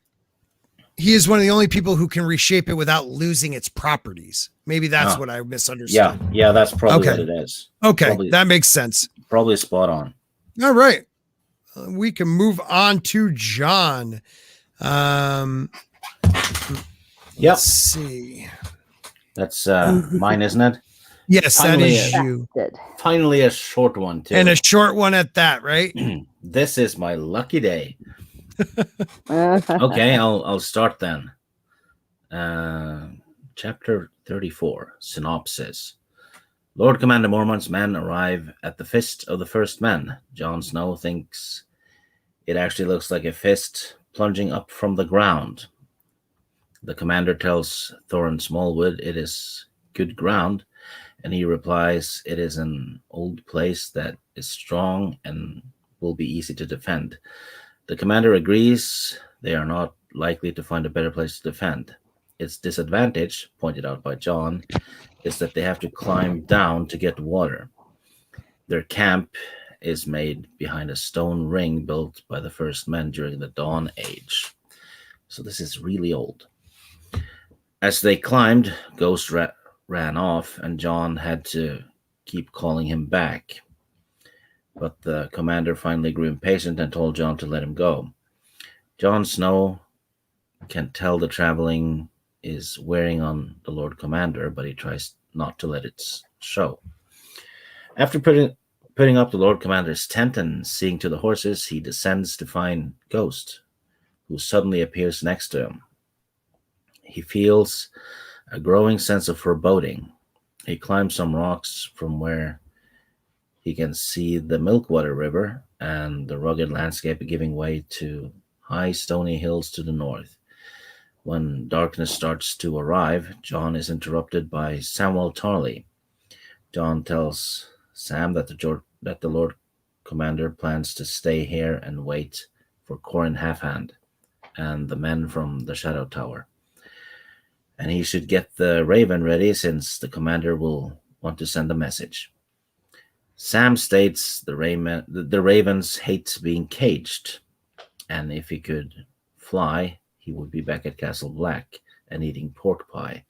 He is one of the only people who can reshape it without losing its properties. Maybe that's what I misunderstood. Yeah, that's probably what it is. Okay, that makes sense. Probably spot on. All right. We can move on to John. Let's see. That's mine, isn't it? Yes, finally, that is you. Finally, a short one, too. And a short one at that, right? This is my lucky day. Okay, I'll start then. Chapter 34, Synopsis. Lord Commander Mormont's men arrive at the Fist of the First Men. Jon Snow thinks it actually looks like a fist plunging up from the ground. The commander tells Thorin Smallwood it is good ground, and he replies it is an old place that is strong and will be easy to defend. The commander agrees they are not likely to find a better place to defend. Its disadvantage, pointed out by Jon, is that they have to climb down to get water. Their camp is made behind a stone ring built by the first men during the Dawn Age. So this is really old. As they climbed, Ghost ran off, and Jon had to keep calling him back. But the commander finally grew impatient and told Jon to let him go. Jon Snow can tell the traveling is wearing on the Lord Commander, but he tries not to let it show. After putting up the Lord Commander's tent and seeing to the horses, he descends to find Ghost. who suddenly appears next to him. He feels a growing sense of foreboding. He climbs some rocks from where he can see the Milkwater River and the rugged landscape giving way to high stony hills to the north. When darkness starts to arrive, Jon is interrupted by Samwell Tarly. Jon tells Sam that the Lord Commander plans to stay here and wait for Qhorin Halfhand and the men from the Shadow Tower. And he should get the Raven ready since the Commander will want to send a message. Sam states the ravens hate being caged, and if he could fly, he would be back at Castle Black and eating pork pie.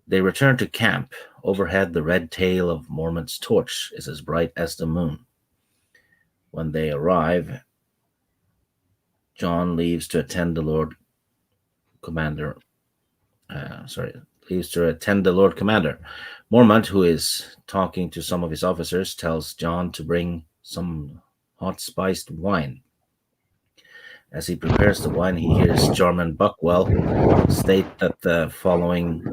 They return to camp. Overhead, the red tail of Mormont's torch is as bright as the moon. When they arrive, Jon leaves to attend the Lord Commander. Mormont, who is talking to some of his officers, tells Jon to bring some hot spiced wine. As he prepares the wine, he hears Jorman Buckwell state that following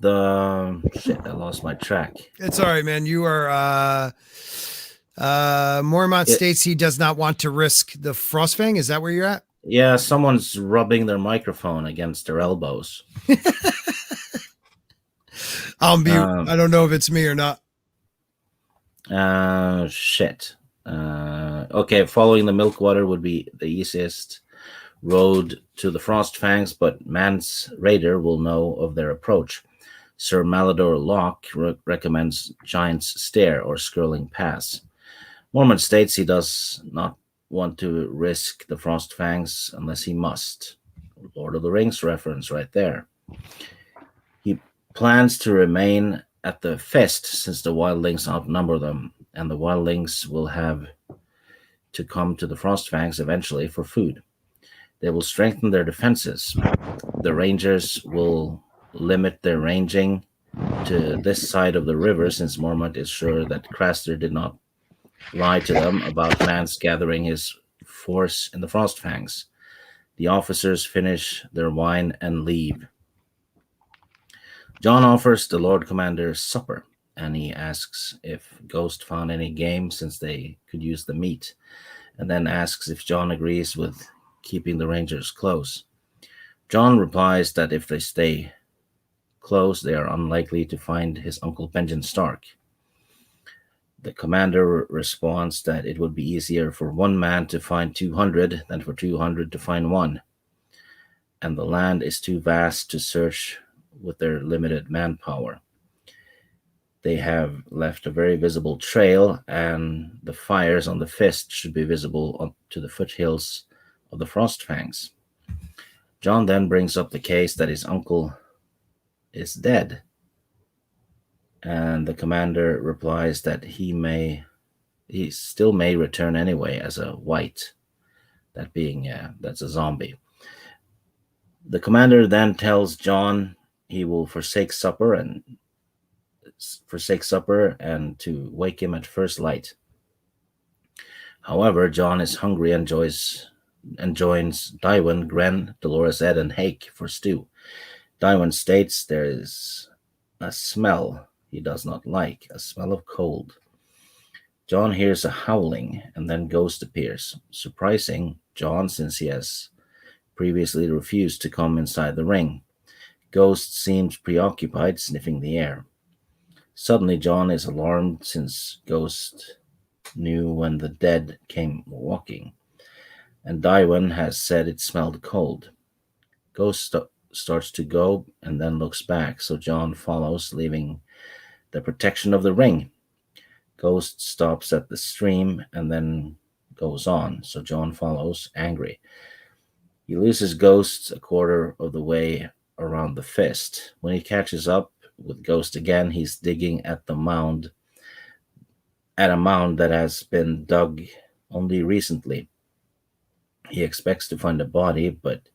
the shit, I lost my track. It's all right, man. You are Mormont states he does not want to risk the Frostfang. Is that where you're at? Yeah, someone's rubbing their microphone against their elbows. I'll mute. I don't know if it's me or not. Shit. Okay, following the Milkwater would be the easiest road to the Frostfangs, but Mance Raider will know of their approach. Sir Malador Locke recommends Giant's Stair or Skirling Pass. Mormont states he does not want to risk the Frostfangs unless he must. Lord of the Rings reference right there. He plans to remain at the Fest since the wildlings outnumber them, and the wildlings will have to come to the Frostfangs eventually for food. They will strengthen their defenses. The Rangers will limit their ranging to this side of the river since Mormont is sure that Craster did not lie to them about Mance gathering his force in the Frostfangs. The officers finish their wine and leave. Jon offers the Lord Commander supper, and he asks if Ghost found any game since they could use the meat, and then asks if Jon agrees with keeping the Rangers close. Jon replies that if they stay close, they are unlikely to find his uncle Benjen Stark. The commander responds that it would be easier for one man to find 200 than for 200 to find one, and the land is too vast to search with their limited manpower. They have left a very visible trail, and the fires on the Fist should be visible up to the foothills of the Frostfangs. Jon then brings up the case that his uncle is dead, and the commander replies that he still may return anyway as a white, that's a zombie. The commander then tells Jon he will forsake supper and to wake him at first light. However, Jon is hungry and joins Dywyn, Gren, Dolores Ed, and Hake for stew. Dywyn states there is a smell he does not like, a smell of cold. Jon hears a howling, and then Ghost appears, surprising Jon since he has previously refused to come inside the ring. Ghost seems preoccupied, sniffing the air. Suddenly, Jon is alarmed since Ghost knew when the dead came walking, and Dywyn has said it smelled cold. Ghost starts to go and then looks back, so Jon follows, leaving the protection of the ring. Ghost stops at the stream and then goes on, so Jon follows, angry. He loses Ghost a quarter of the way around the Fist. When he catches up with Ghost again, he's digging at a mound that has been dug only recently. He expects to find a body, but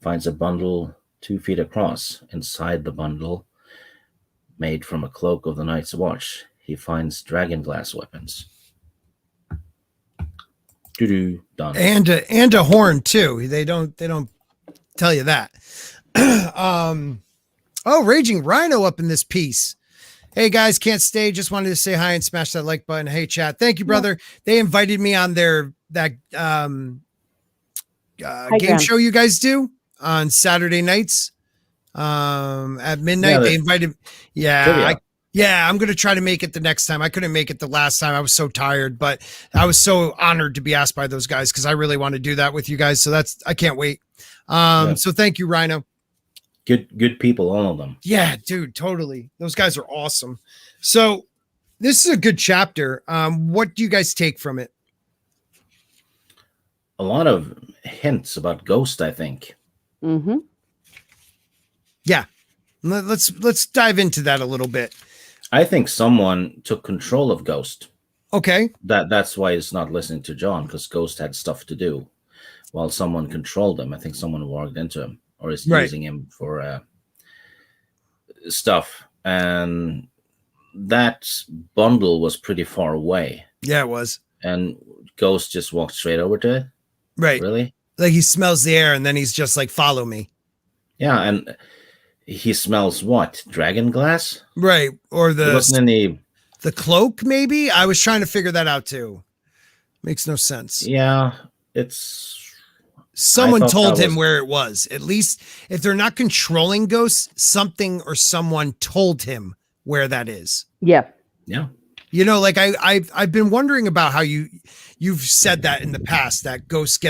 finds a bundle 2 feet across. Inside the bundle, made from a cloak of the Night's Watch. He finds dragon glass weapons. Doo-doo, done. And a horn too. They don't tell you that. Raging Rhino up in this piece. Hey guys, can't stay. Just wanted to say hi and smash that like button. Hey chat. Thank you, brother. They invited me on that game show you guys do on Saturday nights at midnight. They invited. I'm going to try to make it the next time. I couldn't make it the last time. I was so tired, but I was so honored to be asked by those guys because I really want to do that with you guys. So I can't wait. So thank you, Rhino. Good people, all of them. Yeah, dude, totally. Those guys are awesome. So this is a good chapter. What do you guys take from it? A lot of hints about Ghost, I think. Mm-hmm. Yeah. Let's dive into that a little bit. I think someone took control of Ghost. Okay. That's why he's not listening to Jon, because Ghost had stuff to do while someone controlled him. I think someone walked into him or is using him for stuff. And that bundle was pretty far away. Yeah, it was. And Ghost just walked straight over to it. Right. Really? Like he smells the air and then he's just like, follow me. Yeah, and he smells what? Dragon glass? Right. Or the cloak, maybe? I was trying to figure that out too. Makes no sense. Yeah, it's... Someone told him where it was. At least if they're not controlling Ghosts, something or someone told him where that is. Yeah. Yeah. You know, like I've been wondering about how you've said that in the past, that Ghost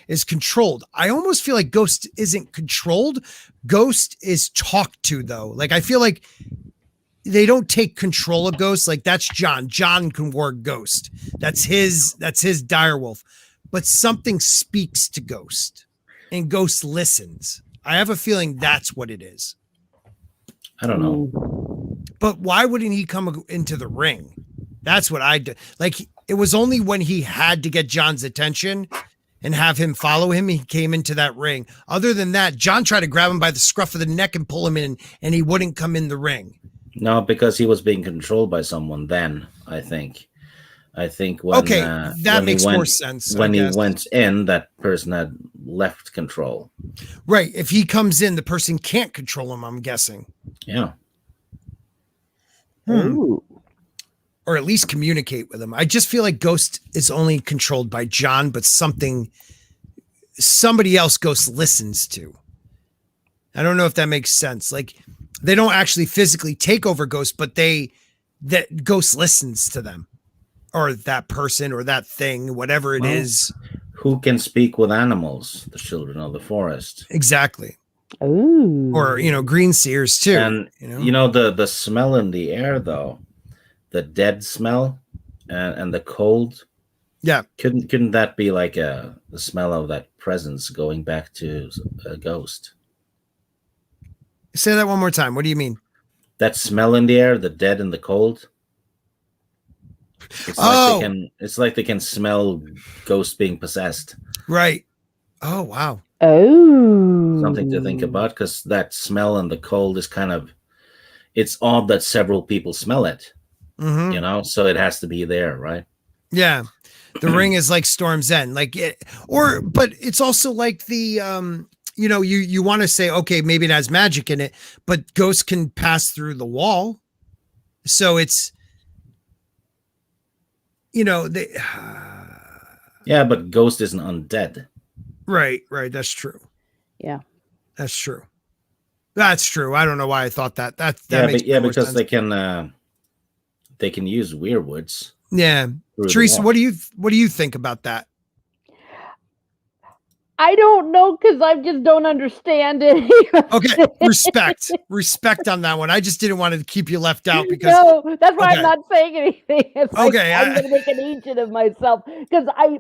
is controlled. I almost feel like Ghost isn't controlled. Ghost is talked to though. Like I feel like they don't take control of Ghost. Like that's Jon. Jon can work Ghost. That's his direwolf. But something speaks to Ghost and Ghost listens. I have a feeling that's what it is. I don't know. But why wouldn't he come into the ring? That's what I do. Like, it was only when he had to get Jon's attention and have him follow him, he came into that ring. Other than that, Jon tried to grab him by the scruff of the neck and pull him in, and he wouldn't come in the ring. No, because he was being controlled by someone then, I think. When that makes more sense. When he went in, that person had left control. Right. If he comes in, the person can't control him, I'm guessing. Yeah. Or at least communicate with him. I just feel like Ghost is only controlled by Jon, but somebody else Ghost listens to. I don't know if that makes sense. Like they don't actually physically take over Ghost, but that Ghost listens to them. Or that person or that thing, whatever it is. Who can speak with animals? The children of the forest. Exactly. Ooh. Or, green seers too. And, the smell in the air, though, the dead smell and the cold. Yeah. Couldn't that be like the smell of that presence going back to a Ghost? Say that one more time. What do you mean? That smell in the air, the dead and the cold. It's like they can smell Ghosts being possessed. Right. Oh, wow. Oh. Something to think about, because that smell and the cold is it's odd that several people smell it, so it has to be there, right? Yeah. The ring is like Storm's End, but it's also like the, you want to say, okay, maybe it has magic in it, but Ghosts can pass through the wall. So it's, yeah, but Ghost isn't undead. Right. That's true. Yeah, that's true. I don't know why I thought that. Because sense. they can use weirwoods. Yeah, Teresa, what do you think about that? I don't know, because I just don't understand it. Okay, respect on that one. I just didn't want to keip you left out because no, that's why I'm not saying anything. It's like, okay, I'm going to make an agent of myself because I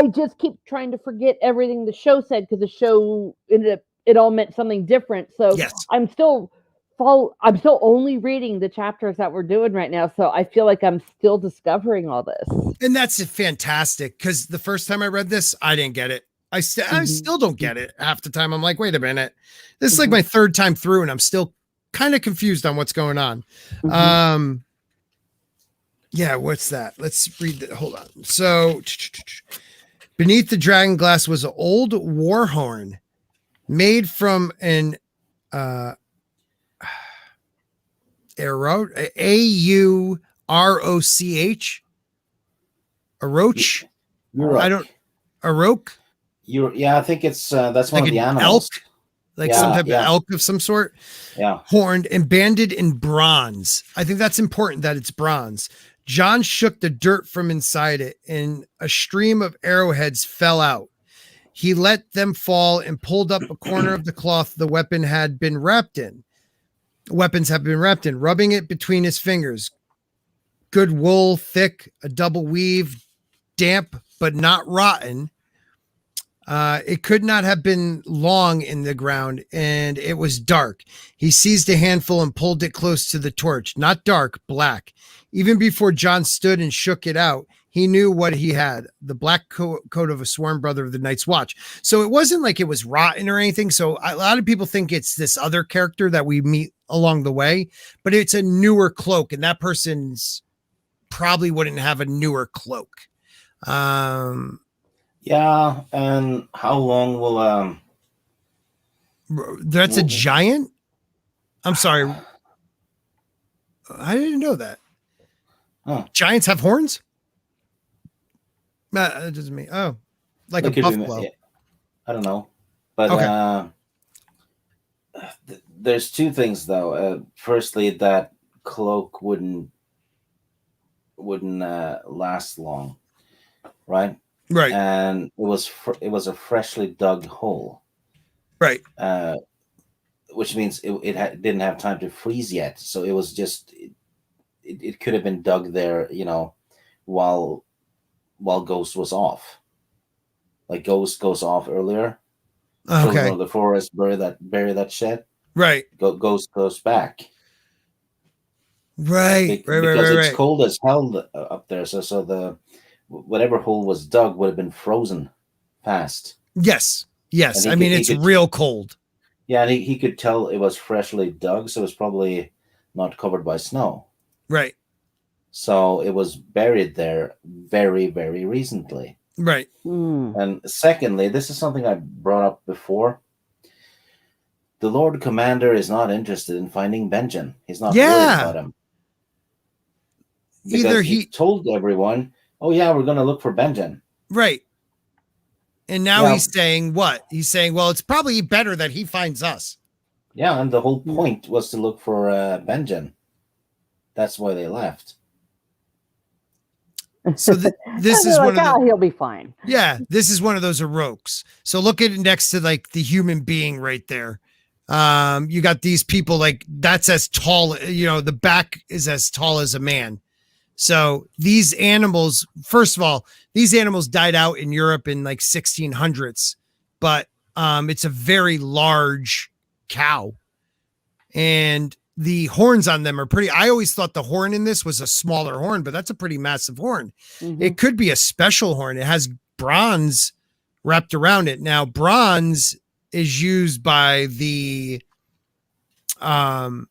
just keep trying to forget everything the show said because the show it all meant something different. So yes. I'm still only reading the chapters that we're doing right now. So I feel like I'm still discovering all this. And that's fantastic because the first time I read this, I didn't get it. I still don't get it half the time. I'm like, wait a minute. This is like my third time through and I'm still kind of confused on what's going on. Mhm. Yeah, what's that? Let's read that. Hold on. So beneath the dragon glass was an old war horn made from an Auroch, A-U-R-O-C-H, a roach. You're right. I don't, a roach, I think it's that's one like of the an animals. elk, like some type of elk of some sort. Yeah. Horned and banded in bronze. I think that's important that it's bronze. Jon shook the dirt from inside it, and a stream of arrowheads fell out. He let them fall and pulled up a corner of the cloth the weapons have been wrapped in, rubbing it between his fingers. Good wool, thick, a double weave, damp but not rotten. It could not have been long in the ground, and it was dark. He seized a handful and pulled it close to the torch. Not dark, black. Even before Jon stood and shook it out, he knew what he had, the black coat of a sworn brother of the Night's Watch. So it wasn't like it was rotten or anything. So a lot of people think it's this other character that we meet along the way, but it's a newer cloak, and that person's probably wouldn't have a newer cloak. Yeah, and how long will that's a giant? I'm sorry. I didn't know that. Huh. Giants have horns? That doesn't mean like a buffalo. I don't know. But okay. There's two things though. Firstly, that cloak wouldn't last long, right? Right. And it was a freshly dug hole, right? Which means it didn't have time to freeze yet. So it was just it could have been dug there, while Ghost was off. Like Ghost goes off earlier. Okay. The forest bury that shit. Right. Ghost goes back. Right. Because it's cold as hell up there. So the whatever hole was dug would have been frozen fast. Yes. I mean, it's real cold. Yeah, and he could tell it was freshly dug, so it was probably not covered by snow. Right. So it was buried there very, very recently. Right. And secondly, this is something I brought up before. The Lord Commander is not interested in finding Benjen. He's not worried about him. Because either he told everyone, "Oh yeah, we're going to look for Benjen." Right. And now he's saying what? He's saying, well, it's probably better that he finds us. Yeah, and the whole point was to look for Benjen. That's why they left. So this is one of he'll be fine. Yeah, this is one of those Aurochs. So look at it next to like the human being right there. You got these people like that's as tall, the back is as tall as a man. So these animals, first of all, these animals died out in Europe in like 1600s, but it's a very large cow, and the horns on them are pretty. I always thought the horn in this was a smaller horn, but that's a pretty massive horn. Mm-hmm. It could be a special horn. It has bronze wrapped around it. Now, bronze is used by the oh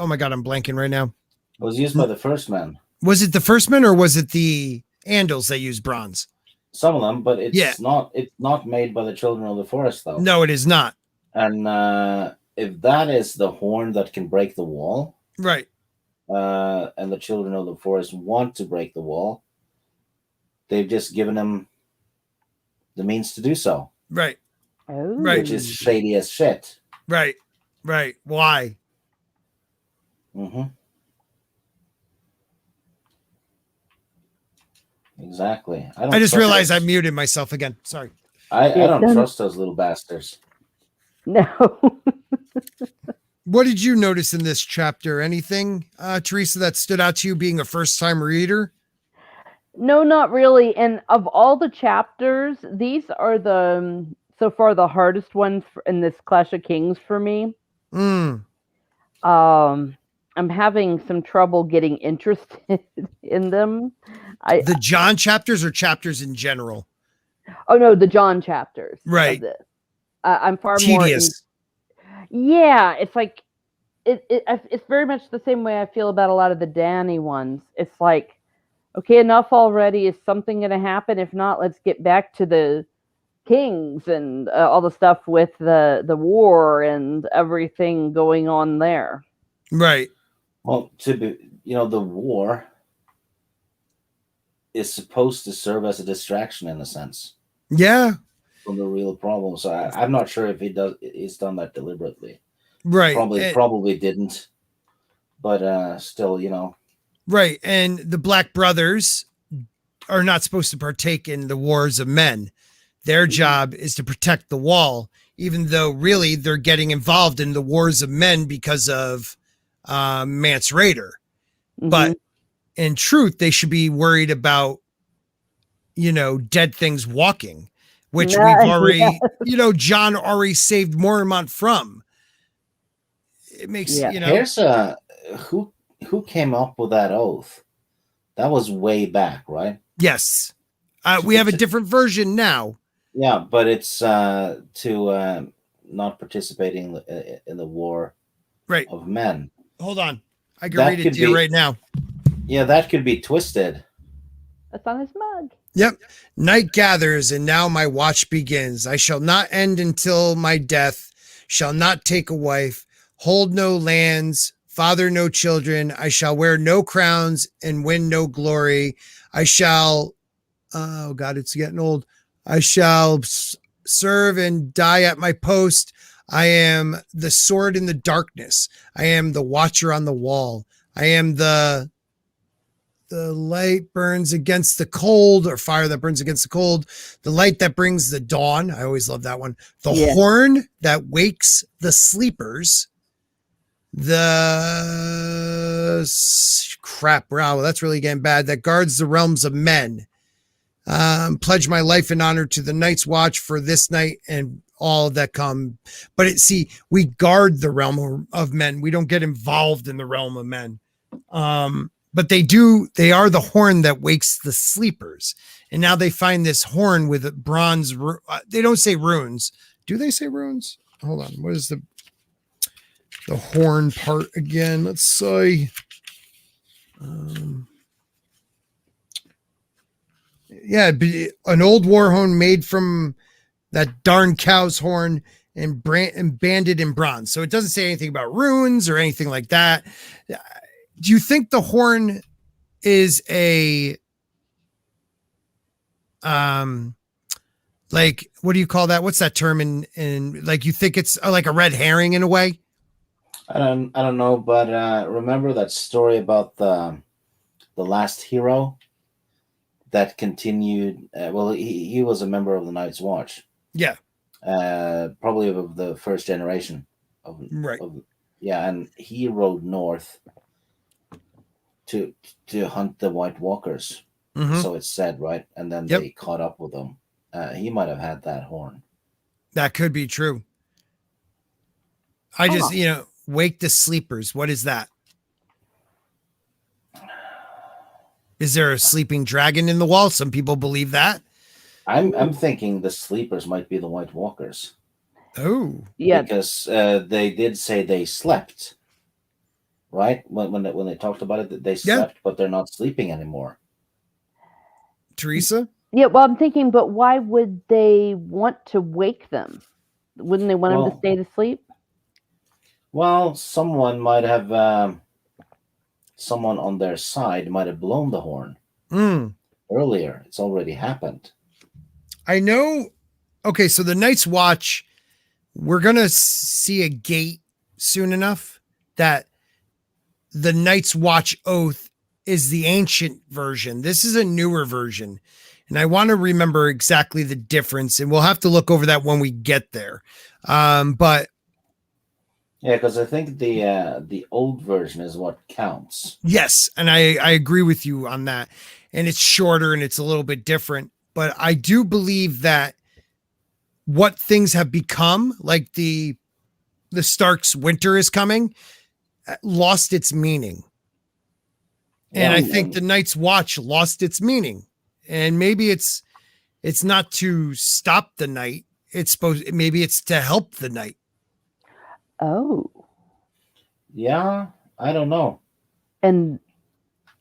my God, I'm blanking right now. It was used by the First Men. Was it the First Men or was it the Andals that use bronze? Some of them, but it's not made by the Children of the Forest, though. No, it is not. And if that is the horn that can break the wall, right? And the Children of the Forest want to break the wall, they've just given them the means to do so. Right. Oh. Right. Which is shady as shit. Right. Right. Why? Mm-hmm. Exactly. I just realized I muted myself again. Sorry. I don't trust those little bastards. No. What did you notice in this chapter? Anything, Teresa, that stood out to you being a first-time reader? No, not really. And of all the chapters, these are so far the hardest ones in this Clash of Kings for me. I'm having some trouble getting interested in them. The Jon chapters or chapters in general? Oh no, the Jon chapters. Right. I'm far Tedious. yeah, it's like it's very much the same way I feel about a lot of the Danny ones. It's like, okay, enough already. Is something going to happen? If not, let's get back to the kings and all the stuff with the war and everything going on there. Right. Well, the war is supposed to serve as a distraction in a sense Yeah. from the real problem. So I'm not sure if he's done that deliberately. Right. Probably didn't. But still, Right. And the Black Brothers are not supposed to partake in the wars of men. Their job is to protect the wall, even though really they're getting involved in the wars of men because of Mance Rayder. But in truth, they should be worried about, dead things walking, which we've already, John already saved Mormont from. It makes, Here's who came up with that oath? That was way back, right? Yes. We have a different version now. Yeah, but it's to not participating in the war of men. Hold on. I can read it to you right now. Yeah, that could be twisted. That's on his mug. Yep. Night gathers, and now my watch begins. I shall not end until my death, shall not take a wife, hold no lands, father no children. I shall wear no crowns and win no glory. I shall, oh God, it's getting old. I shall serve and die at my post. I am the sword in the darkness. I am the watcher on the wall. I am the light burns against the cold, or fire that burns against the cold. The light that brings the dawn. I always love that one. The horn that wakes the sleepers. Wow, that's really getting bad. That guards the realms of men. Pledge my life and honor to the Night's Watch for this night and all that come. But we guard the realm of men. We don't get involved in the realm of men. But they are the horn that wakes the sleepers. And now they find this horn with bronze. They don't say runes. Do they say runes? Hold on. What is the horn part again? Let's say, an old war horn made from that darn cow's horn and banded in bronze. So it doesn't say anything about runes or anything like that. Do you think the horn is a, what do you call that? What's that term in like, you think it's like a red herring in a way? I don't know, but remember that story about the last hero that continued? He was a member of the Night's Watch. Yeah. Probably of the first generation. And he rode north to hunt the White Walkers. So it's said, right? And then they caught up with them. He might have had that horn. That could be true. I just, wake the sleepers. What is that? Is there a sleeping dragon in the wall? Some people believe that. I'm thinking the sleepers might be the White Walkers. Oh, yeah, because they did say they slept, right? When they talked about it, that they slept, but they're not sleeping anymore. Teresa? Yeah, well, I'm thinking, but why would they want to wake them? Wouldn't they want them to stay to sleep? Well, someone might have, someone on their side might have blown the horn earlier. It's already happened. I know. Okay, so the Night's Watch, we're going to see a gate soon enough that the Night's Watch oath is the ancient version. This is a newer version. And I want to remember exactly the difference. And we'll have to look over that when we get there. But yeah, because I think the old version is what counts. Yes, and I agree with you on that. And it's shorter and it's a little bit different. But I do believe that what things have become, like the Stark's winter is coming, lost its meaning. And I think the Night's Watch lost its meaning. And maybe it's not to stop the night. maybe it's to help the knight. Oh. Yeah, I don't know. And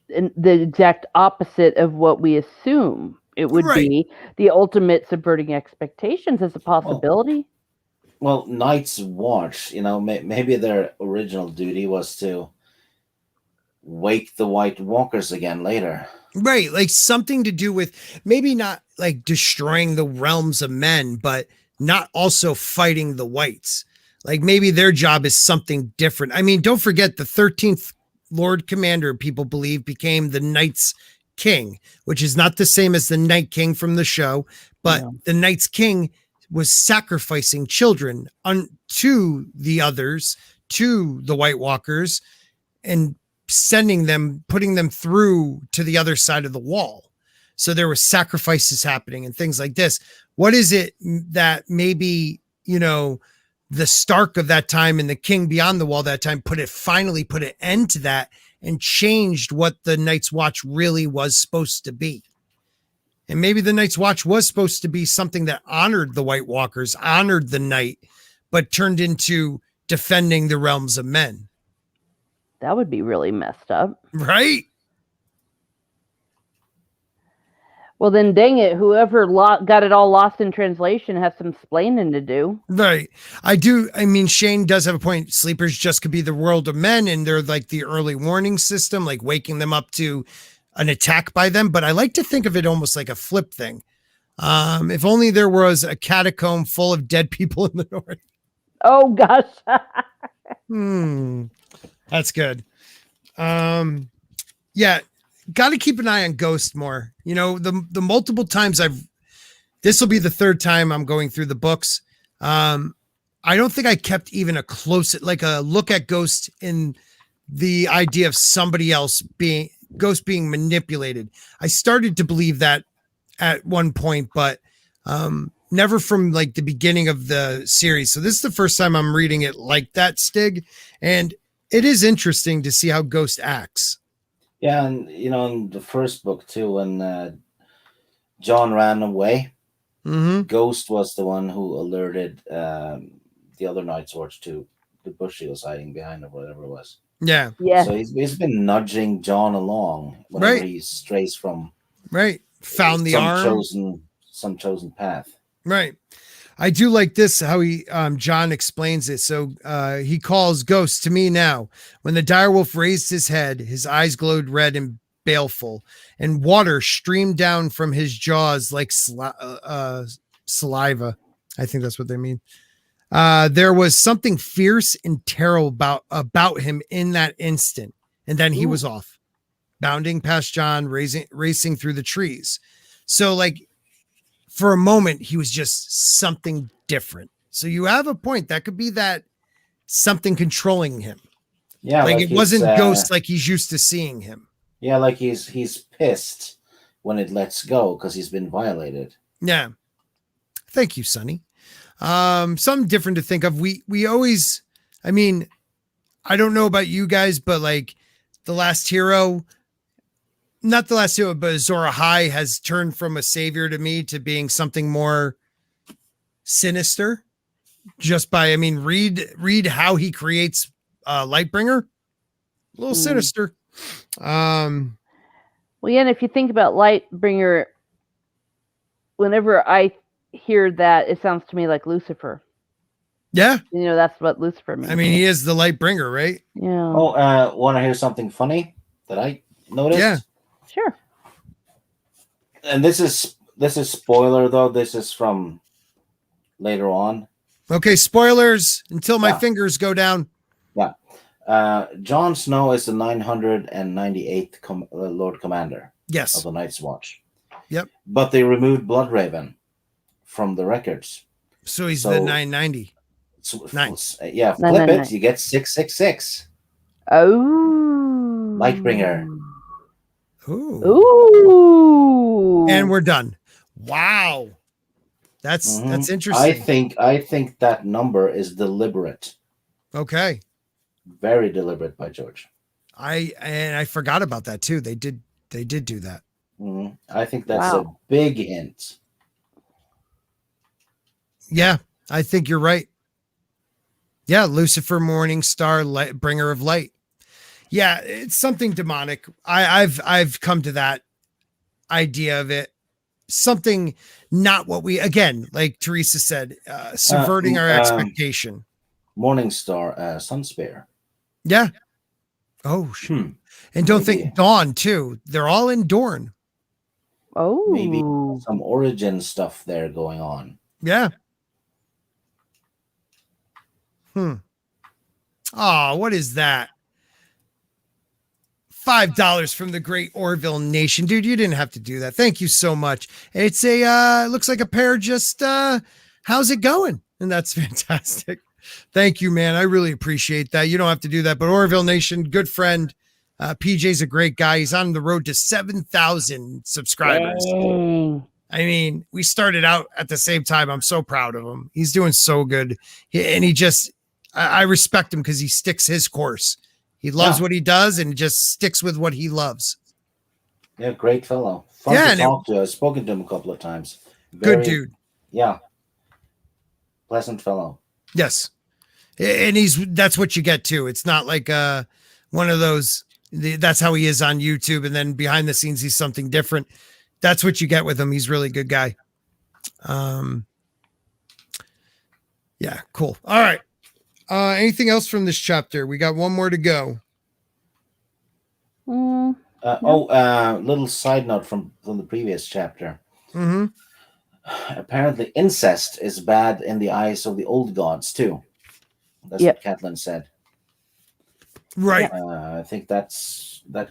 the exact opposite of what we assume it would be, the ultimate subverting expectations as a possibility. Well, Night's Watch, maybe their original duty was to wake the White Walkers again later. Right, like something to do with maybe not like destroying the realms of men, but not also fighting the whites. Like maybe their job is something different. I mean, don't forget the 13th Lord Commander, people believe, became the Night's King, which is not the same as the Night King from the show, but the Night's King was sacrificing children to the others, to the White Walkers, and putting them through to the other side of the wall. So there were sacrifices happening and things like this. What is it that maybe, the Stark of that time and the King Beyond the Wall that time finally put an end to that and changed what the Night's Watch really was supposed to be? And maybe the Night's Watch was supposed to be something that honored the White Walkers, honored the Night, but turned into defending the realms of men. That would be really messed up. Right? Well, then dang it, whoever got it all lost in translation has some splaining to do. Right. I mean, Shane does have a point. Sleepers just could be the world of men, and they're like the early warning system, like waking them up to an attack by them. But I like to think of it almost like a flip thing. If only there was a catacomb full of dead people in the north. Oh, gosh. That's good. Yeah. Got to keep an eye on Ghost more. The multiple times this will be the third time I'm going through the books. I don't think I kept even a look at Ghost in the idea of somebody else being manipulated. I started to believe that at one point, but never from like the beginning of the series. So this is the first time I'm reading it like that, Stig. And it is interesting to see how Ghost acts. Yeah, and in the first book too, when John ran away, Ghost was the one who alerted the other Night's Watch to the bush he was hiding behind or whatever it was. Yeah. So he's been nudging John along whenever he strays from found the arm, some chosen path. Right. I do like this, how John explains it. So he calls Ghost to me now. When the direwolf raised his head, his eyes glowed red and baleful, and water streamed down from his jaws like saliva. I think that's what they mean. There was something fierce and terrible about him in that instant. And then he was off, bounding past John, racing through the trees. So like, for a moment, he was just something different. So you have a point. That could be that something controlling him. Yeah, like it wasn't Ghost like he's used to seeing him. Yeah, like he's pissed when it lets go because he's been violated. Yeah. Thank you, Sonny. Something different to think of. We always, I mean, I don't know about you guys, but like the last hero, not the last hero, but Azor Ahai has turned from a savior to me to being something more sinister. Just by, read how he creates Lightbringer. A little sinister. Well, yeah, and if you think about Lightbringer, whenever I hear that, it sounds to me like Lucifer. Yeah. That's what Lucifer means. He is the Lightbringer, right? Yeah. Oh, want to hear something funny that I noticed? Yeah. Sure. And this is spoiler though. This is from later on. Okay, spoilers until my fingers go down. Yeah. Jon Snow is the 998th Lord Commander. Yes. Of the Night's Watch. Yep. But they removed Bloodraven from the records. So he's the 990. Yeah, flip it. You get 666. Oh. Lightbringer. Ooh. And we're done. Wow. That's interesting. I think that number is deliberate. Okay. Very deliberate by George. I forgot about that too. They did do that. I think that's a big hint. Yeah, I think you're right. Yeah, Lucifer, morning star, bringer of light. Yeah, it's something demonic. I've come to that idea of it. Something not what we, again, like Teresa said, subverting our expectation. Morning star, Sunspare. Yeah. Oh, and don't think Dawn too. They're all in Dorne. Oh, Maybe some origin stuff there going on. Yeah. Oh, what is that? $5 from the great Orville Nation. Dude, you didn't have to do that. Thank you so much. It's a looks like a pair just how's it going? And that's fantastic. Thank you, man. I really appreciate that. You don't have to do that, but Orville Nation, good friend. PJ's a great guy. He's on the road to 7,000 subscribers. dang. I mean, we started out at the same time. I'm so proud of him. He's doing so good. I respect him because he sticks his course. He loves what he does and just sticks with what he loves. Yeah, great fellow. Fun to talk to. I've spoken to him a couple of times. Good dude. Yeah. Pleasant fellow. Yes. And that's what you get too. It's not like one of those, that's how he is on YouTube. And then behind the scenes, he's something different. That's what you get with him. He's a really good guy. Yeah, cool. All right. Anything else from this chapter? We got one more to go. Little side note from the previous chapter. Mm-hmm. Apparently, incest is bad in the eyes of the old gods too. That's what Catelyn said. Right. I think that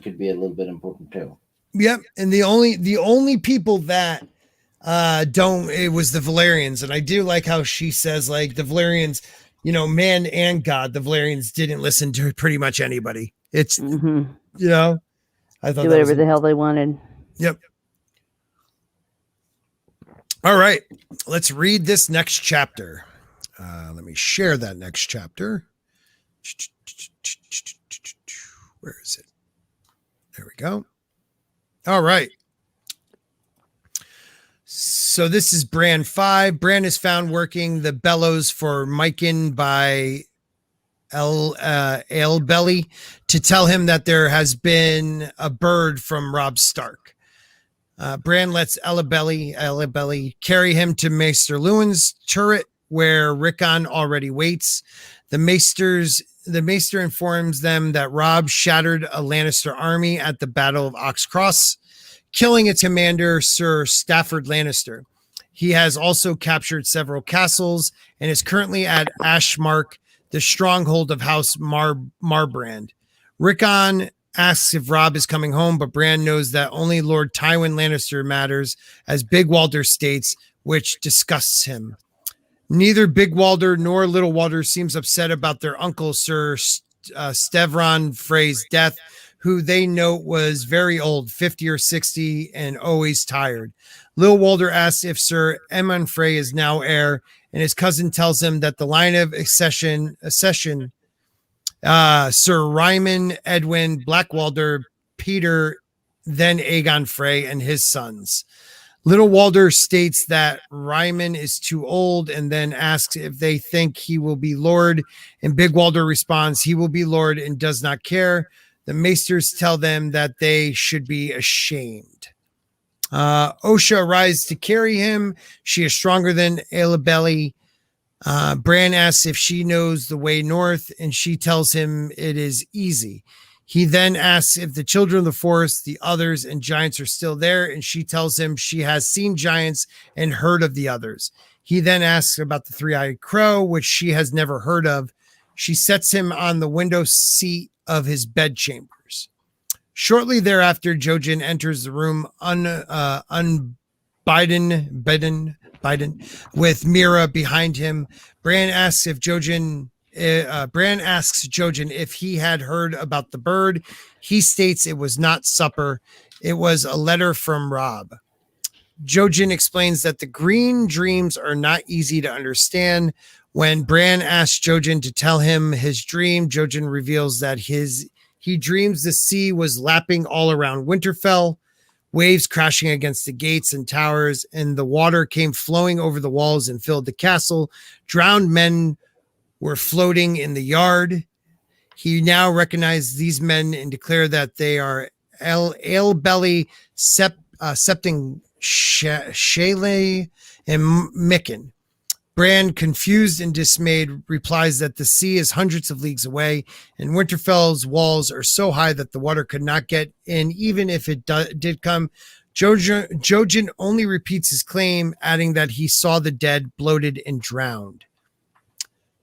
could be a little bit important too. Yep. And the only people that it was the Valerians, and I do like how she says like the Valerians, man and God, the Valerians didn't listen to pretty much anybody. It's I thought do whatever the hell they wanted. Yep. All right, let's read this next chapter. Let me share that next chapter. Where is it? There we go. All right. So this is Bran 5. Bran is found working the bellows for Michail by Alebelly to tell him that there has been a bird from Robb Stark. Bran lets Alebelly carry him to Maester Lewin's turret where Rickon already waits. The Maester informs them that Robb shattered a Lannister army at the Battle of Ox Cross, killing its commander, Sir Stafford Lannister. He has also captured several castles and is currently at Ashmark, the stronghold of House Marbrand. Rickon asks if Robb is coming home, but Bran knows that only Lord Tywin Lannister matters, as Big Walder states, which disgusts him. Neither Big Walder nor Little Walder seems upset about their uncle, Sir Stevron Frey's death, who they note was very old, 50 or 60, and always tired. Little Walder asks if Sir Aemon Frey is now heir, and his cousin tells him that the line of accession Sir Ryman, Edwin, Blackwalder, Peter, then Aegon Frey, and his sons. Little Walder states that Ryman is too old and then asks if they think he will be Lord, and Big Walder responds he will be Lord and does not care. The Maesters tell them that they should be ashamed. Osha arrives to carry him. She is stronger than Alebelly. Bran asks if she knows the way north, and she tells him it is easy. He then asks if the children of the forest, the others, and giants are still there, and she tells him she has seen giants and heard of the others. He then asks about the three-eyed crow, which she has never heard of. She sets him on the window seat of his bedchambers. Shortly thereafter, Jojen enters the room unbidden with Mira behind him. Bran asks Jojen if he had heard about the bird. He states it was not supper. It was a letter from Robb. Jojen explains that the green dreams are not easy to understand. When Bran asks Jojen to tell him his dream, Jojen reveals that he dreams the sea was lapping all around Winterfell. waves crashing against the gates and towers, and the water came flowing over the walls and filled the castle. Drowned men were floating in the yard. He now recognized these men and declared that they are Ale-Belly, Septing, Shale, and Micken. Bran, confused and dismayed, replies that the sea is hundreds of leagues away, and Winterfell's walls are so high that the water could not get in, even if it did come. Jojen only repeats his claim, adding that he saw the dead, bloated, and drowned.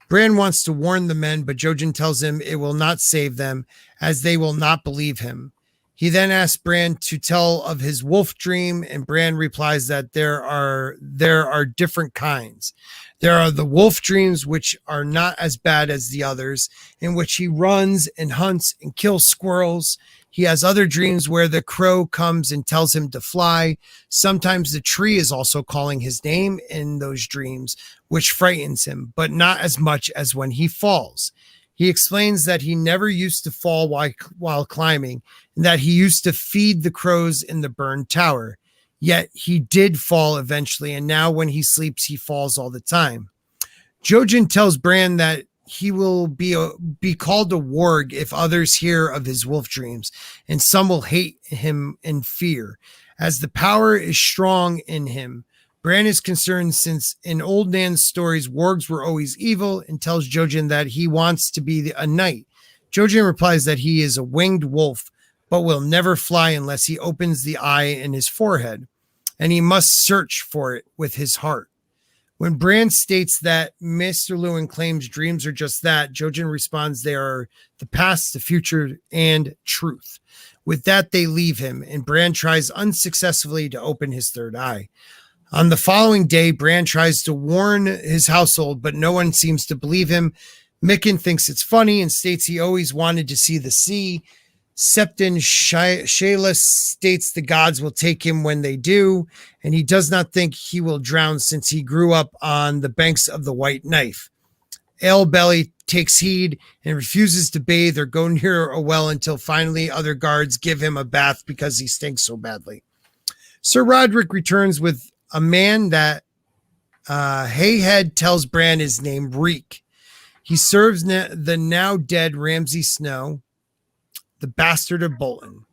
Bran wants to warn the men, but Jojen tells him it will not save them, as they will not believe him. He then asks Bran to tell of his wolf dream, and Bran replies that there are different kinds. There are the wolf dreams, which are not as bad as the others, in which he runs and hunts and kills squirrels. He has other dreams where the crow comes and tells him to fly. Sometimes the tree is also calling his name in those dreams, which frightens him, but not as much as when he falls. He explains that he never used to fall while climbing, and that he used to feed the crows in the burned tower. Yet he did fall eventually, and now when he sleeps, he falls all the time. Jojen tells Bran that he will be called a warg if others hear of his wolf dreams, and some will hate him in fear, as the power is strong in him. Bran is concerned since in Old Nan's stories, wargs were always evil, and tells Jojen that he wants to be a knight. Jojen replies that he is a winged wolf, but will never fly unless he opens the eye in his forehead, and he must search for it with his heart. When Bran states that Mr. Lewin claims dreams are just that, Jojen responds they are the past, the future, and truth. With that, they leave him, and Bran tries unsuccessfully to open his third eye. On the following day, Bran tries to warn his household, but no one seems to believe him. Micken thinks it's funny and states he always wanted to see the sea. Septon Shayla states the gods will take him when they do, and he does not think he will drown since he grew up on the banks of the White Knife. Ale-Belly takes heed and refuses to bathe or go near a well until finally other guards give him a bath because he stinks so badly. Sir Rodrik returns with a man that Hayhead tells Bran is named Reek. He serves the now dead Ramsay Snow, the bastard of Bolton.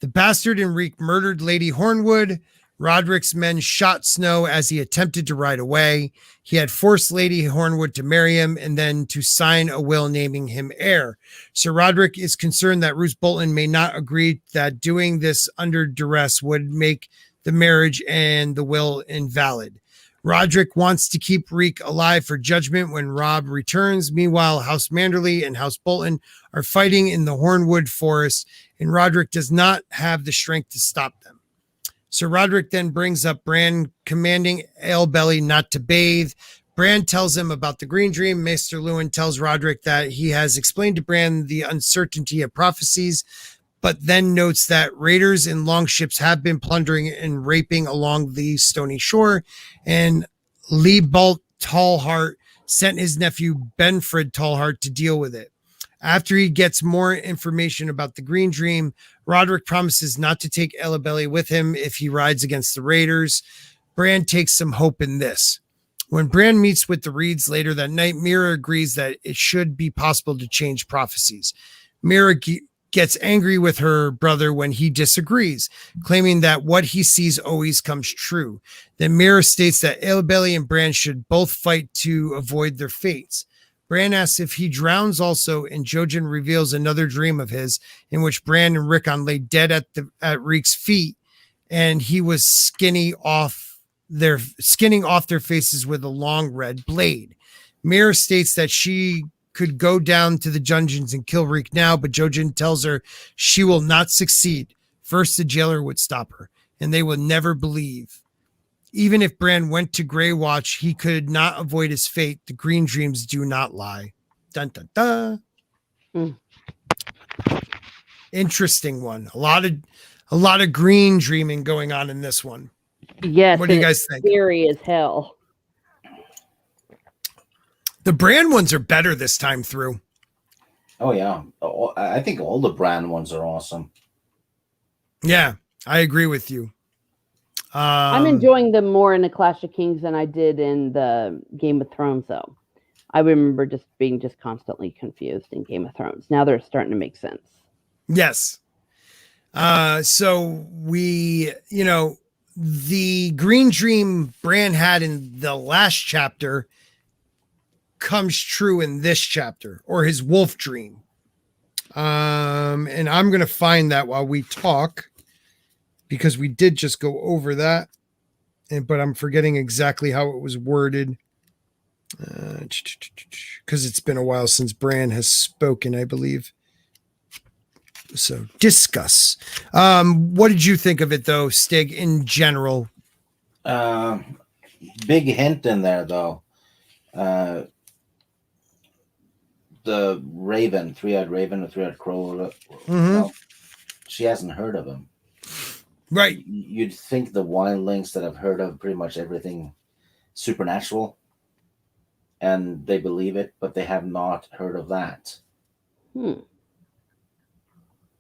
The bastard and Reek murdered Lady Hornwood. Roderick's men shot Snow as he attempted to ride away. He had forced Lady Hornwood to marry him and then to sign a will naming him heir. Sir Roderick is concerned that Roose Bolton may not agree that doing this under duress would make the marriage and the will invalid. Roderick wants to keep Reek alive for judgment when Robb returns. Meanwhile, House Manderley and House Bolton are fighting in the Hornwood Forest, and Roderick does not have the strength to stop them. Sir Roderick then brings up Bran commanding Ale-Belly not to bathe. Bran tells him about the Green Dream. Maester Lewin tells Roderick that he has explained to Bran the uncertainty of prophecies, but then notes that raiders and longships have been plundering and raping along the stony shore, and Leibalt Tallheart sent his nephew Benfred Tallheart to deal with it. After he gets more information about the Green Dream, Roderick promises not to take Ale-Belly with him if he rides against the raiders. Bran takes some hope in this. When Bran meets with the Reeds later that night, Mira agrees that it should be possible to change prophecies. Mira gets angry with her brother when he disagrees, claiming that what he sees always comes true. Then Mira states that Ale-Belly and Bran should both fight to avoid their fates. Bran asks if he drowns also, and Jojen reveals another dream of his in which Bran and Rickon lay dead at Reek's feet, and he was skinning off their faces with a long red blade. Mira states that she could go down to the dungeons and kill Reek now, but Jojen tells her she will not succeed. First, the jailer would stop her, and they will never believe. Even if Bran went to Grey Watch, he could not avoid his fate. The Green Dreams do not lie. Dun, dun, dun. Interesting one. A lot of green dreaming going on in this one. Yes. What do you guys think? Scary as hell. The Bran ones are better this time through. Oh, yeah. I think all the Bran ones are awesome. Yeah, I agree with you. I'm enjoying them more in the Clash of Kings than I did in the Game of Thrones, though. I remember just being constantly confused in Game of Thrones. Now they're starting to make sense. Yes. So we, the green dream Bran had in the last chapter comes true in this chapter, or his wolf dream. And I'm going to find that while we talk, because we did just go over that, but I'm forgetting exactly how it was worded. Because it's been a while since Bran has spoken, I believe. So discuss. What did you think of it, though, Stig, in general? Big hint in there, though. The Raven, three-eyed Raven, or three-eyed Crow. She hasn't heard of him. Right. You'd think the wildlings that have heard of pretty much everything supernatural, and they believe it, but they have not heard of that.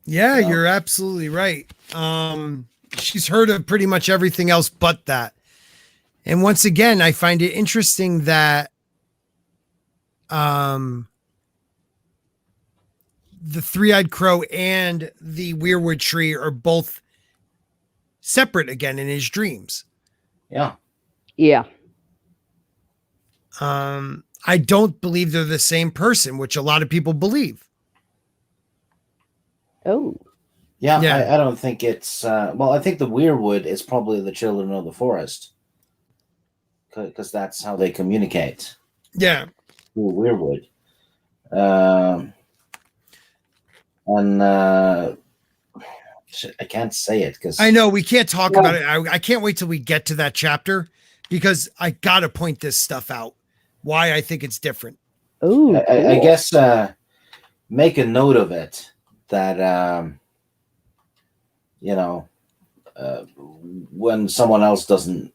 Yeah, you're absolutely right. She's heard of pretty much everything else but that. And once again, I find it interesting that the three-eyed crow and the weirwood tree are both separate again in his dreams. Yeah. I don't believe they're the same person, which a lot of people believe. Oh. Yeah. I don't think it's... I think the weirwood is probably the children of the forest. Because that's how they communicate. Yeah. Through weirwood. I can't say it because I know we can't talk about it. I can't wait till we get to that chapter, because I gotta point this stuff out. Why I think it's different. Oh, I guess make a note of it that when someone else doesn't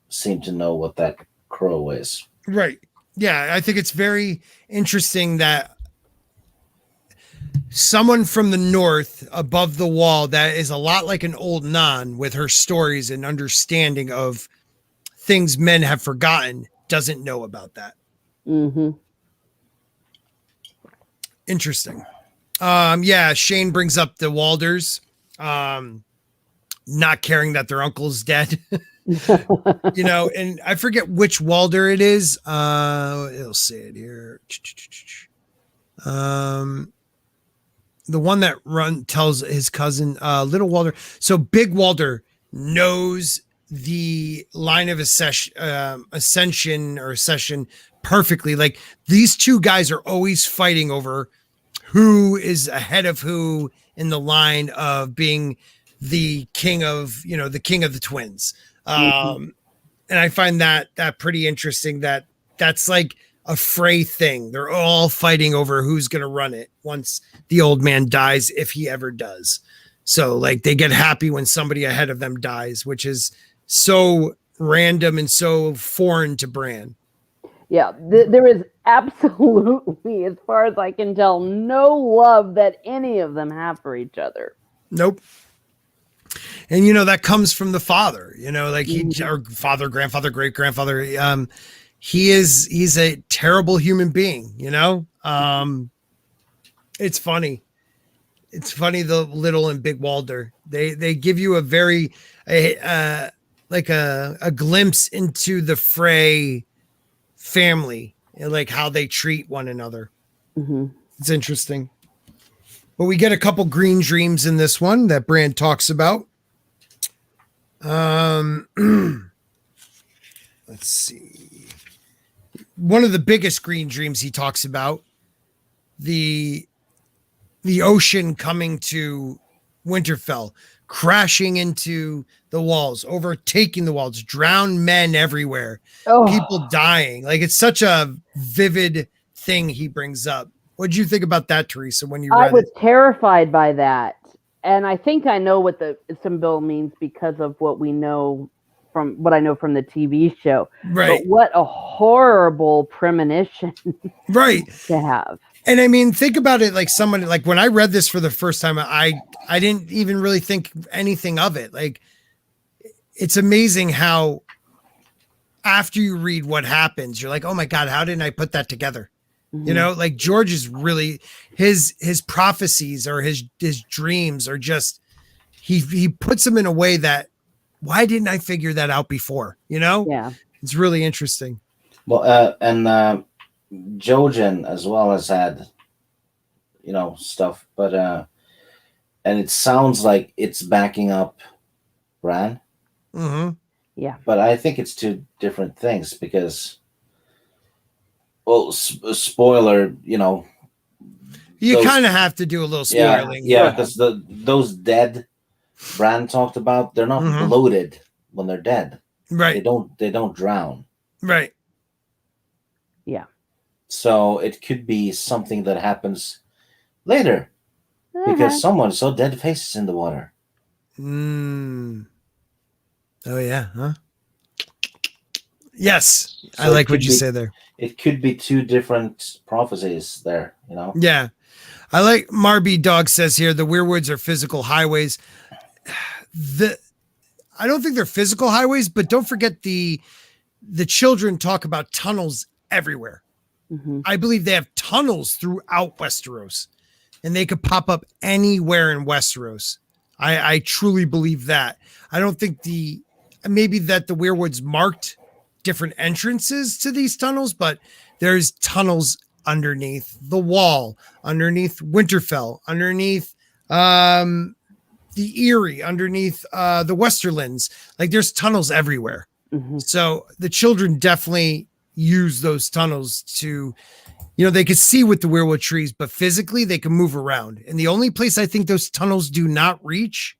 seem to know what that crow is. Right. Yeah, I think it's very interesting that someone from the north above the wall that is a lot like an old non with her stories and understanding of things men have forgotten doesn't know about that. Interesting. Shane brings up the Walders not caring that their uncle's dead. And I forget which Walder it is. It'll say it here. The one that tells his cousin, little Walder. So Big Walder knows the line of ascension perfectly. Like, these two guys are always fighting over who is ahead of who in the line of being the king of the twins. And I find that pretty interesting, that's like a Frey thing. They're all fighting over who's going to run it once the old man dies, if he ever does. So like they get happy when somebody ahead of them dies, which is so random and so foreign to Bran. Yeah, there is absolutely, as far as I can tell, no love that any of them have for each other. Nope. And that comes from the father, like or father, grandfather, great grandfather. He's a terrible human being, it's funny. It's funny, the little and Big Walder, they give you a very, a glimpse into the Frey family and like how they treat one another. It's interesting. But we get a couple green dreams in this one that Bran talks about. Let's see. One of the biggest green dreams he talks about, the ocean coming to Winterfell, crashing into the walls, overtaking the walls, drowned men everywhere, people dying. Like, it's such a vivid thing he brings up. What did you think about that, Teresa, when you read it? I was terrified by that. And I think I know what the symbol means because of what I know from the TV show. Right. But what a horrible premonition right. to have. And I mean, think about it like someone, like when I read this for the first time, I didn't even really think anything of it. Like, it's amazing how after you read what happens, you're like, oh my God, how didn't I put that together? Mhm. You know, like George is really, his prophecies or his dreams are just, he puts them in a way that, why didn't I figure that out before? You know, Yeah. it's really interesting. Well, and Jojen as well has had, stuff, but and it sounds like it's backing up Bran, Mm-hmm. Yeah. but I think it's two different things because, well, spoiler, You those- kind of have to do a little yeah, spoiling. yeah, because those dead Bran talked about, they're not Mhm. bloated when they're dead. Right. They don't drown. Right. Yeah. So it could be something that happens later because someone saw dead faces in the water. Mm. Oh yeah. Huh? Yes. So I it like what could you be- say there. It could be two different prophecies there, Yeah. I like Marby Dog says here, the weirwoods are physical highways. I don't think they're physical highways, but don't forget the children talk about tunnels everywhere. Mhm. I believe they have tunnels throughout Westeros, and they could pop up anywhere in Westeros. I truly believe that. I don't think maybe that the weirwoods marked different entrances to these tunnels, but there's tunnels underneath the wall, underneath Winterfell, underneath the Eyrie, underneath the Westerlands. Like there's tunnels everywhere. Mhm. So the children definitely use those tunnels to, they could see with the weirwood trees, but physically they can move around. And the only place I think those tunnels do not reach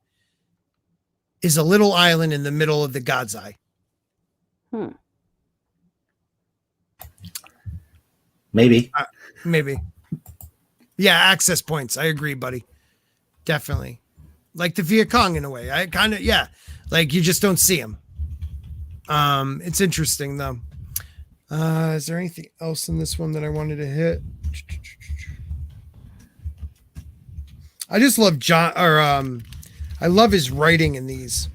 is a little island in the middle of the God's Eye. Maybe. Maybe. Yeah, access points. I agree, buddy. Definitely. Like the Viet Cong in a way. I kind of, yeah. Like you just don't see them. It's interesting though. Is there anything else in this one that I wanted to hit? I just love I love his writing in these.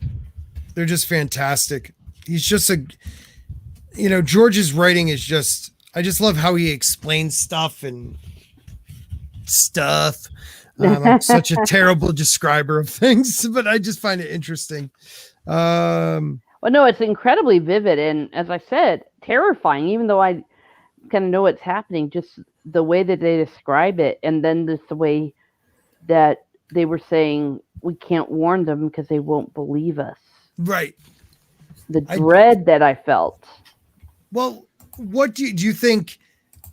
They're just fantastic. He's just George's writing is just, I just love how he explains stuff and stuff. I'm such a terrible describer of things, but I just find it interesting. Well, no, it's incredibly vivid and, as I said, terrifying. Even though I kind of know what's happening, just the way that they describe it, and then just the way that they were saying we can't warn them because they won't believe us. Right. The dread that I felt. Well, what do you think?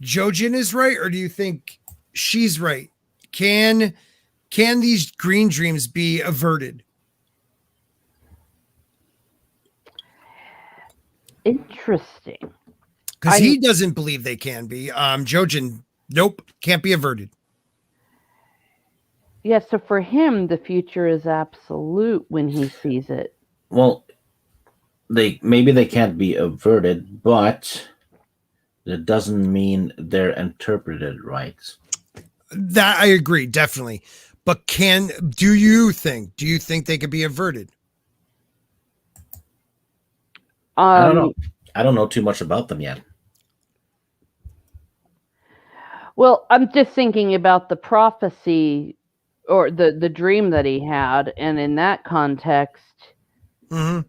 Jojen is right, or do you think she's right? Can these green dreams be averted? Interesting. Because he doesn't believe they can be. Jojen, nope, can't be averted. Yeah, so for him, the future is absolute when he sees it. Well, maybe they can't be averted, but that doesn't mean they're interpreted right. That I agree, definitely. But do you think they could be averted? I don't know. I don't know too much about them yet. Well, I'm just thinking about the prophecy or the dream that he had, and in that context, Mm-hmm.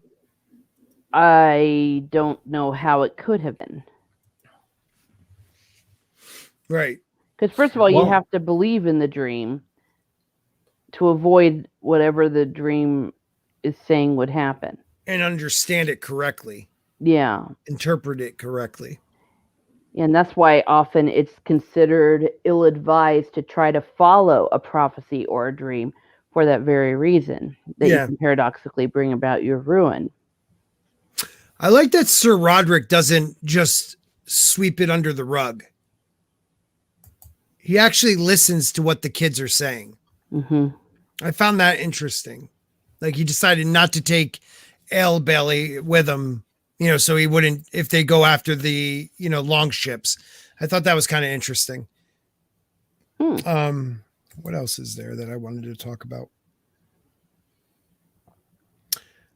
I don't know how it could have been. Right. Because first of all, you have to believe in the dream to avoid whatever the dream is saying would happen. And understand it correctly. Yeah. Interpret it correctly. And that's why often it's considered ill-advised to try to follow a prophecy or a dream for that very reason, that you can paradoxically bring about your ruin. I like that Sir Roderick doesn't just sweep it under the rug. He actually listens to what the kids are saying. Mm-hmm. I found that interesting. Like he decided not to take Ale Bailey with him, so he wouldn't, if they go after the, long ships. I thought that was kind of interesting. What else is there that I wanted to talk about?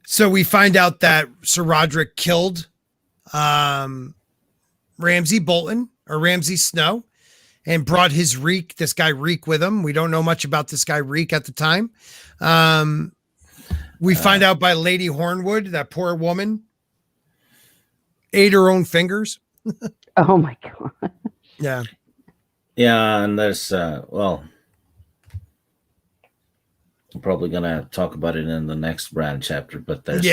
So we find out that Sir Roderick killed Ramsay Bolton or Ramsay Snow and brought his Reek, this guy Reek, with him. We don't know much about this guy Reek at the time. We find out by Lady Hornwood, that poor woman ate her own fingers. Oh my God. Yeah. Yeah, and there's I'm probably gonna talk about it in the next Bran chapter, but there's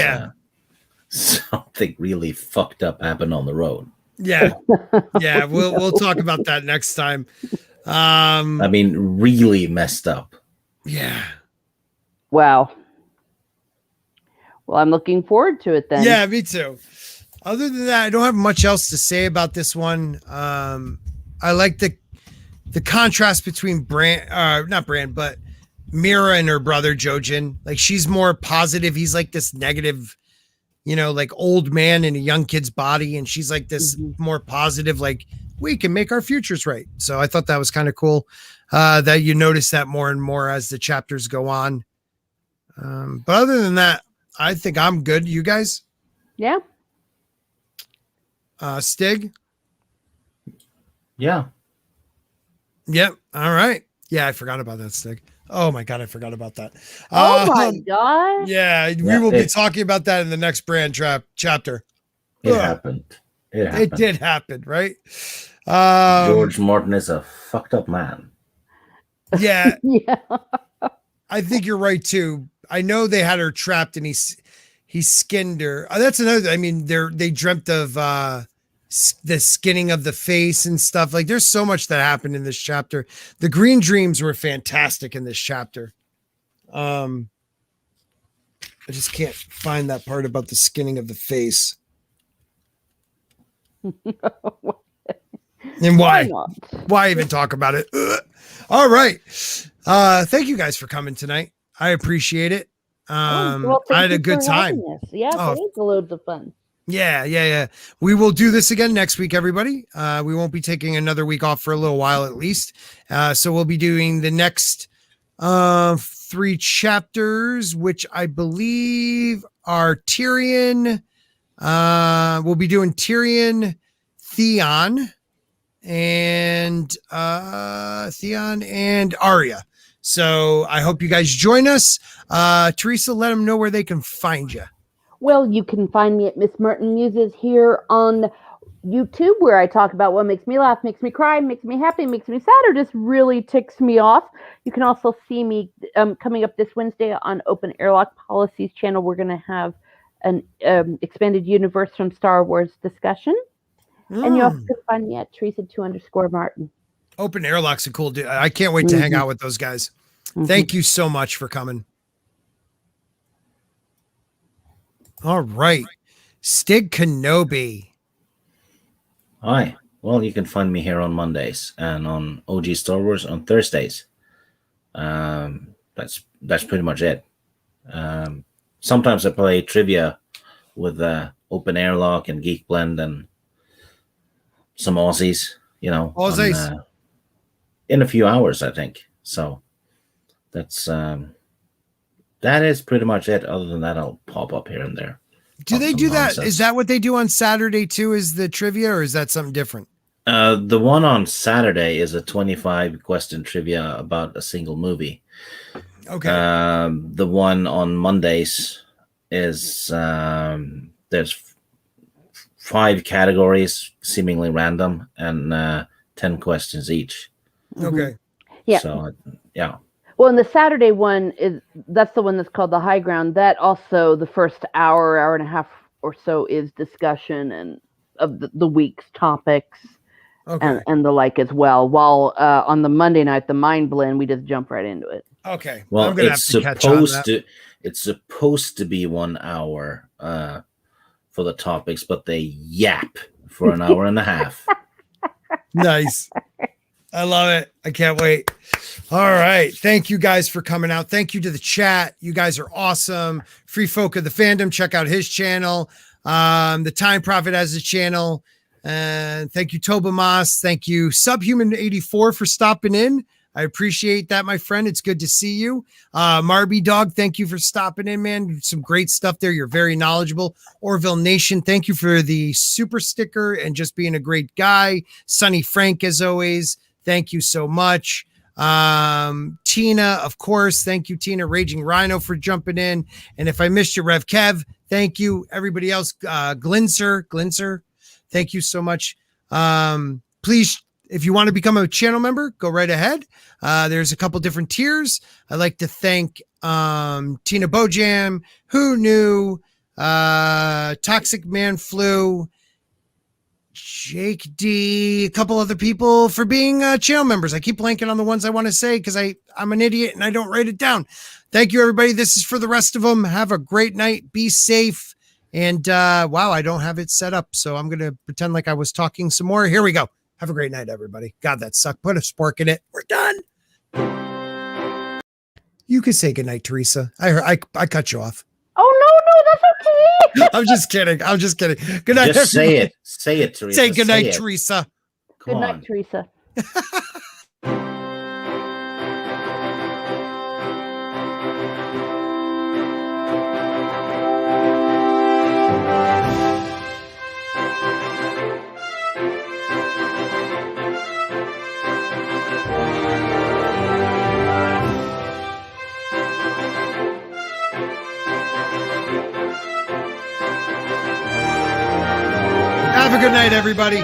something really fucked up happened on the road. Yeah. Yeah, we'll talk about that next time. I mean, really messed up. Yeah. Wow. Well, I'm looking forward to it then. Yeah, me too. Other than that, I don't have much else to say about this one. I like the contrast between not Bran, but Mira and her brother Jojen. Like, she's more positive. He's like this negative, like old man in a young kid's body. And she's like this more positive, like, we can make our futures right. So I thought that was kind of cool that you notice that more and more as the chapters go on. But other than that, I think I'm good. You guys? Yeah. Stig? Yeah. Yep. All right. Yeah, I forgot about that, Stig. Oh my God, I forgot about that. Oh my God. Yeah, we will be talking about that in the next Bran chapter. It happened. It did happen, right? George Martin is a fucked up man. Yeah. Yeah. I think you're right too. I know they had her trapped and he skinned her. That's another. I mean, they dreamt of the skinning of the face and stuff. Like, there's so much that happened in this chapter. The green dreams were fantastic in this chapter. I just can't find that part about the skinning of the face. And why? Why even talk about it? Ugh. All right. Thank you guys for coming tonight. I appreciate it. I had a good time. Yeah, it was loads of fun. Yeah. We will do this again next week, everybody. We won't be taking another week off for a little while at least. So we'll be doing the next 3 chapters, which I believe are Tyrion. We'll be doing Tyrion, Theon, and Arya. So I hope you guys join us. Teresa, let them know where they can find you. Well, you can find me at Miss Merton Muses here on YouTube, where I talk about what makes me laugh, makes me cry, makes me happy, makes me sad, or just really ticks me off. You can also see me coming up this Wednesday on Open Airlock Policies channel. We're going to have an expanded universe from Star Wars discussion. And you also can find me at Teresa2_Martin. Open Airlock's a cool dude. I can't wait to hang out with those guys. Thank you so much for coming. All right. Stig Kenobi. Hi. Well, you can find me here on Mondays and on OG Star Wars on Thursdays. That's pretty much it. Sometimes I play trivia with Open Airlock and Geek Blend and some Aussies, Aussies. In a few hours, I think. So that's that is pretty much it. Other than that, I'll pop up here and there. Do they do that? Is that what they do on Saturday too? Is the trivia, or is that something different? The one on Saturday is a 25-question trivia about a single movie. Okay. The one on Mondays is there's 5 categories, seemingly random, and 10 questions each. Okay. Yeah. So yeah. Well, and the Saturday one that's the one that's called the High Ground. That also, the first hour and a half or so is discussion and of the week's topics, and the like as well. While on the Monday night, the Mind Blend, we just jump right into it. Okay. Well, I'm gonna it's have to catch on that. It's supposed to be 1 hour for the topics, but they yap for an hour and a half. Nice. I love it. I can't wait. All right. Thank you guys for coming out. Thank you to the chat. You guys are awesome. Free Folk of the Fandom. Check out his channel. The Time Prophet has a channel. And thank you, Toba Moss. Thank you, Subhuman84, for stopping in. I appreciate that, my friend. It's good to see you. Marby Dog, thank you for stopping in, man. Some great stuff there. You're very knowledgeable. Orville Nation, thank you for the super sticker and just being a great guy. Sonny Frank, as always, thank you so much. Tina, of course, thank you, Tina. Raging Rhino for jumping in. And if I missed you, Rev Kev, thank you. Everybody else, Glinser, thank you so much. Please, if you want to become a channel member, go right ahead. There's a couple different tiers. I'd like to thank Tina Bojan, Who Knew, Toxic Man Flu, Jake D, a couple other people for being channel members. I keep blanking on the ones I want to say because I'm an idiot and I don't write it down. Thank you, everybody. This is for the rest of them. Have a great night. Be safe. And wow, I don't have it set up, so I'm going to pretend like I was talking some more. Here we go. Have a great night, everybody. God, that sucked. Put a spork in it. We're done. You can say goodnight, Teresa. I cut you off. Oh, no, that's okay. I'm just kidding. Good night. Just everybody. say it. Say it, Teresa. Say goodnight, it. Teresa. Come Good night, on. Teresa. Have a good night, everybody.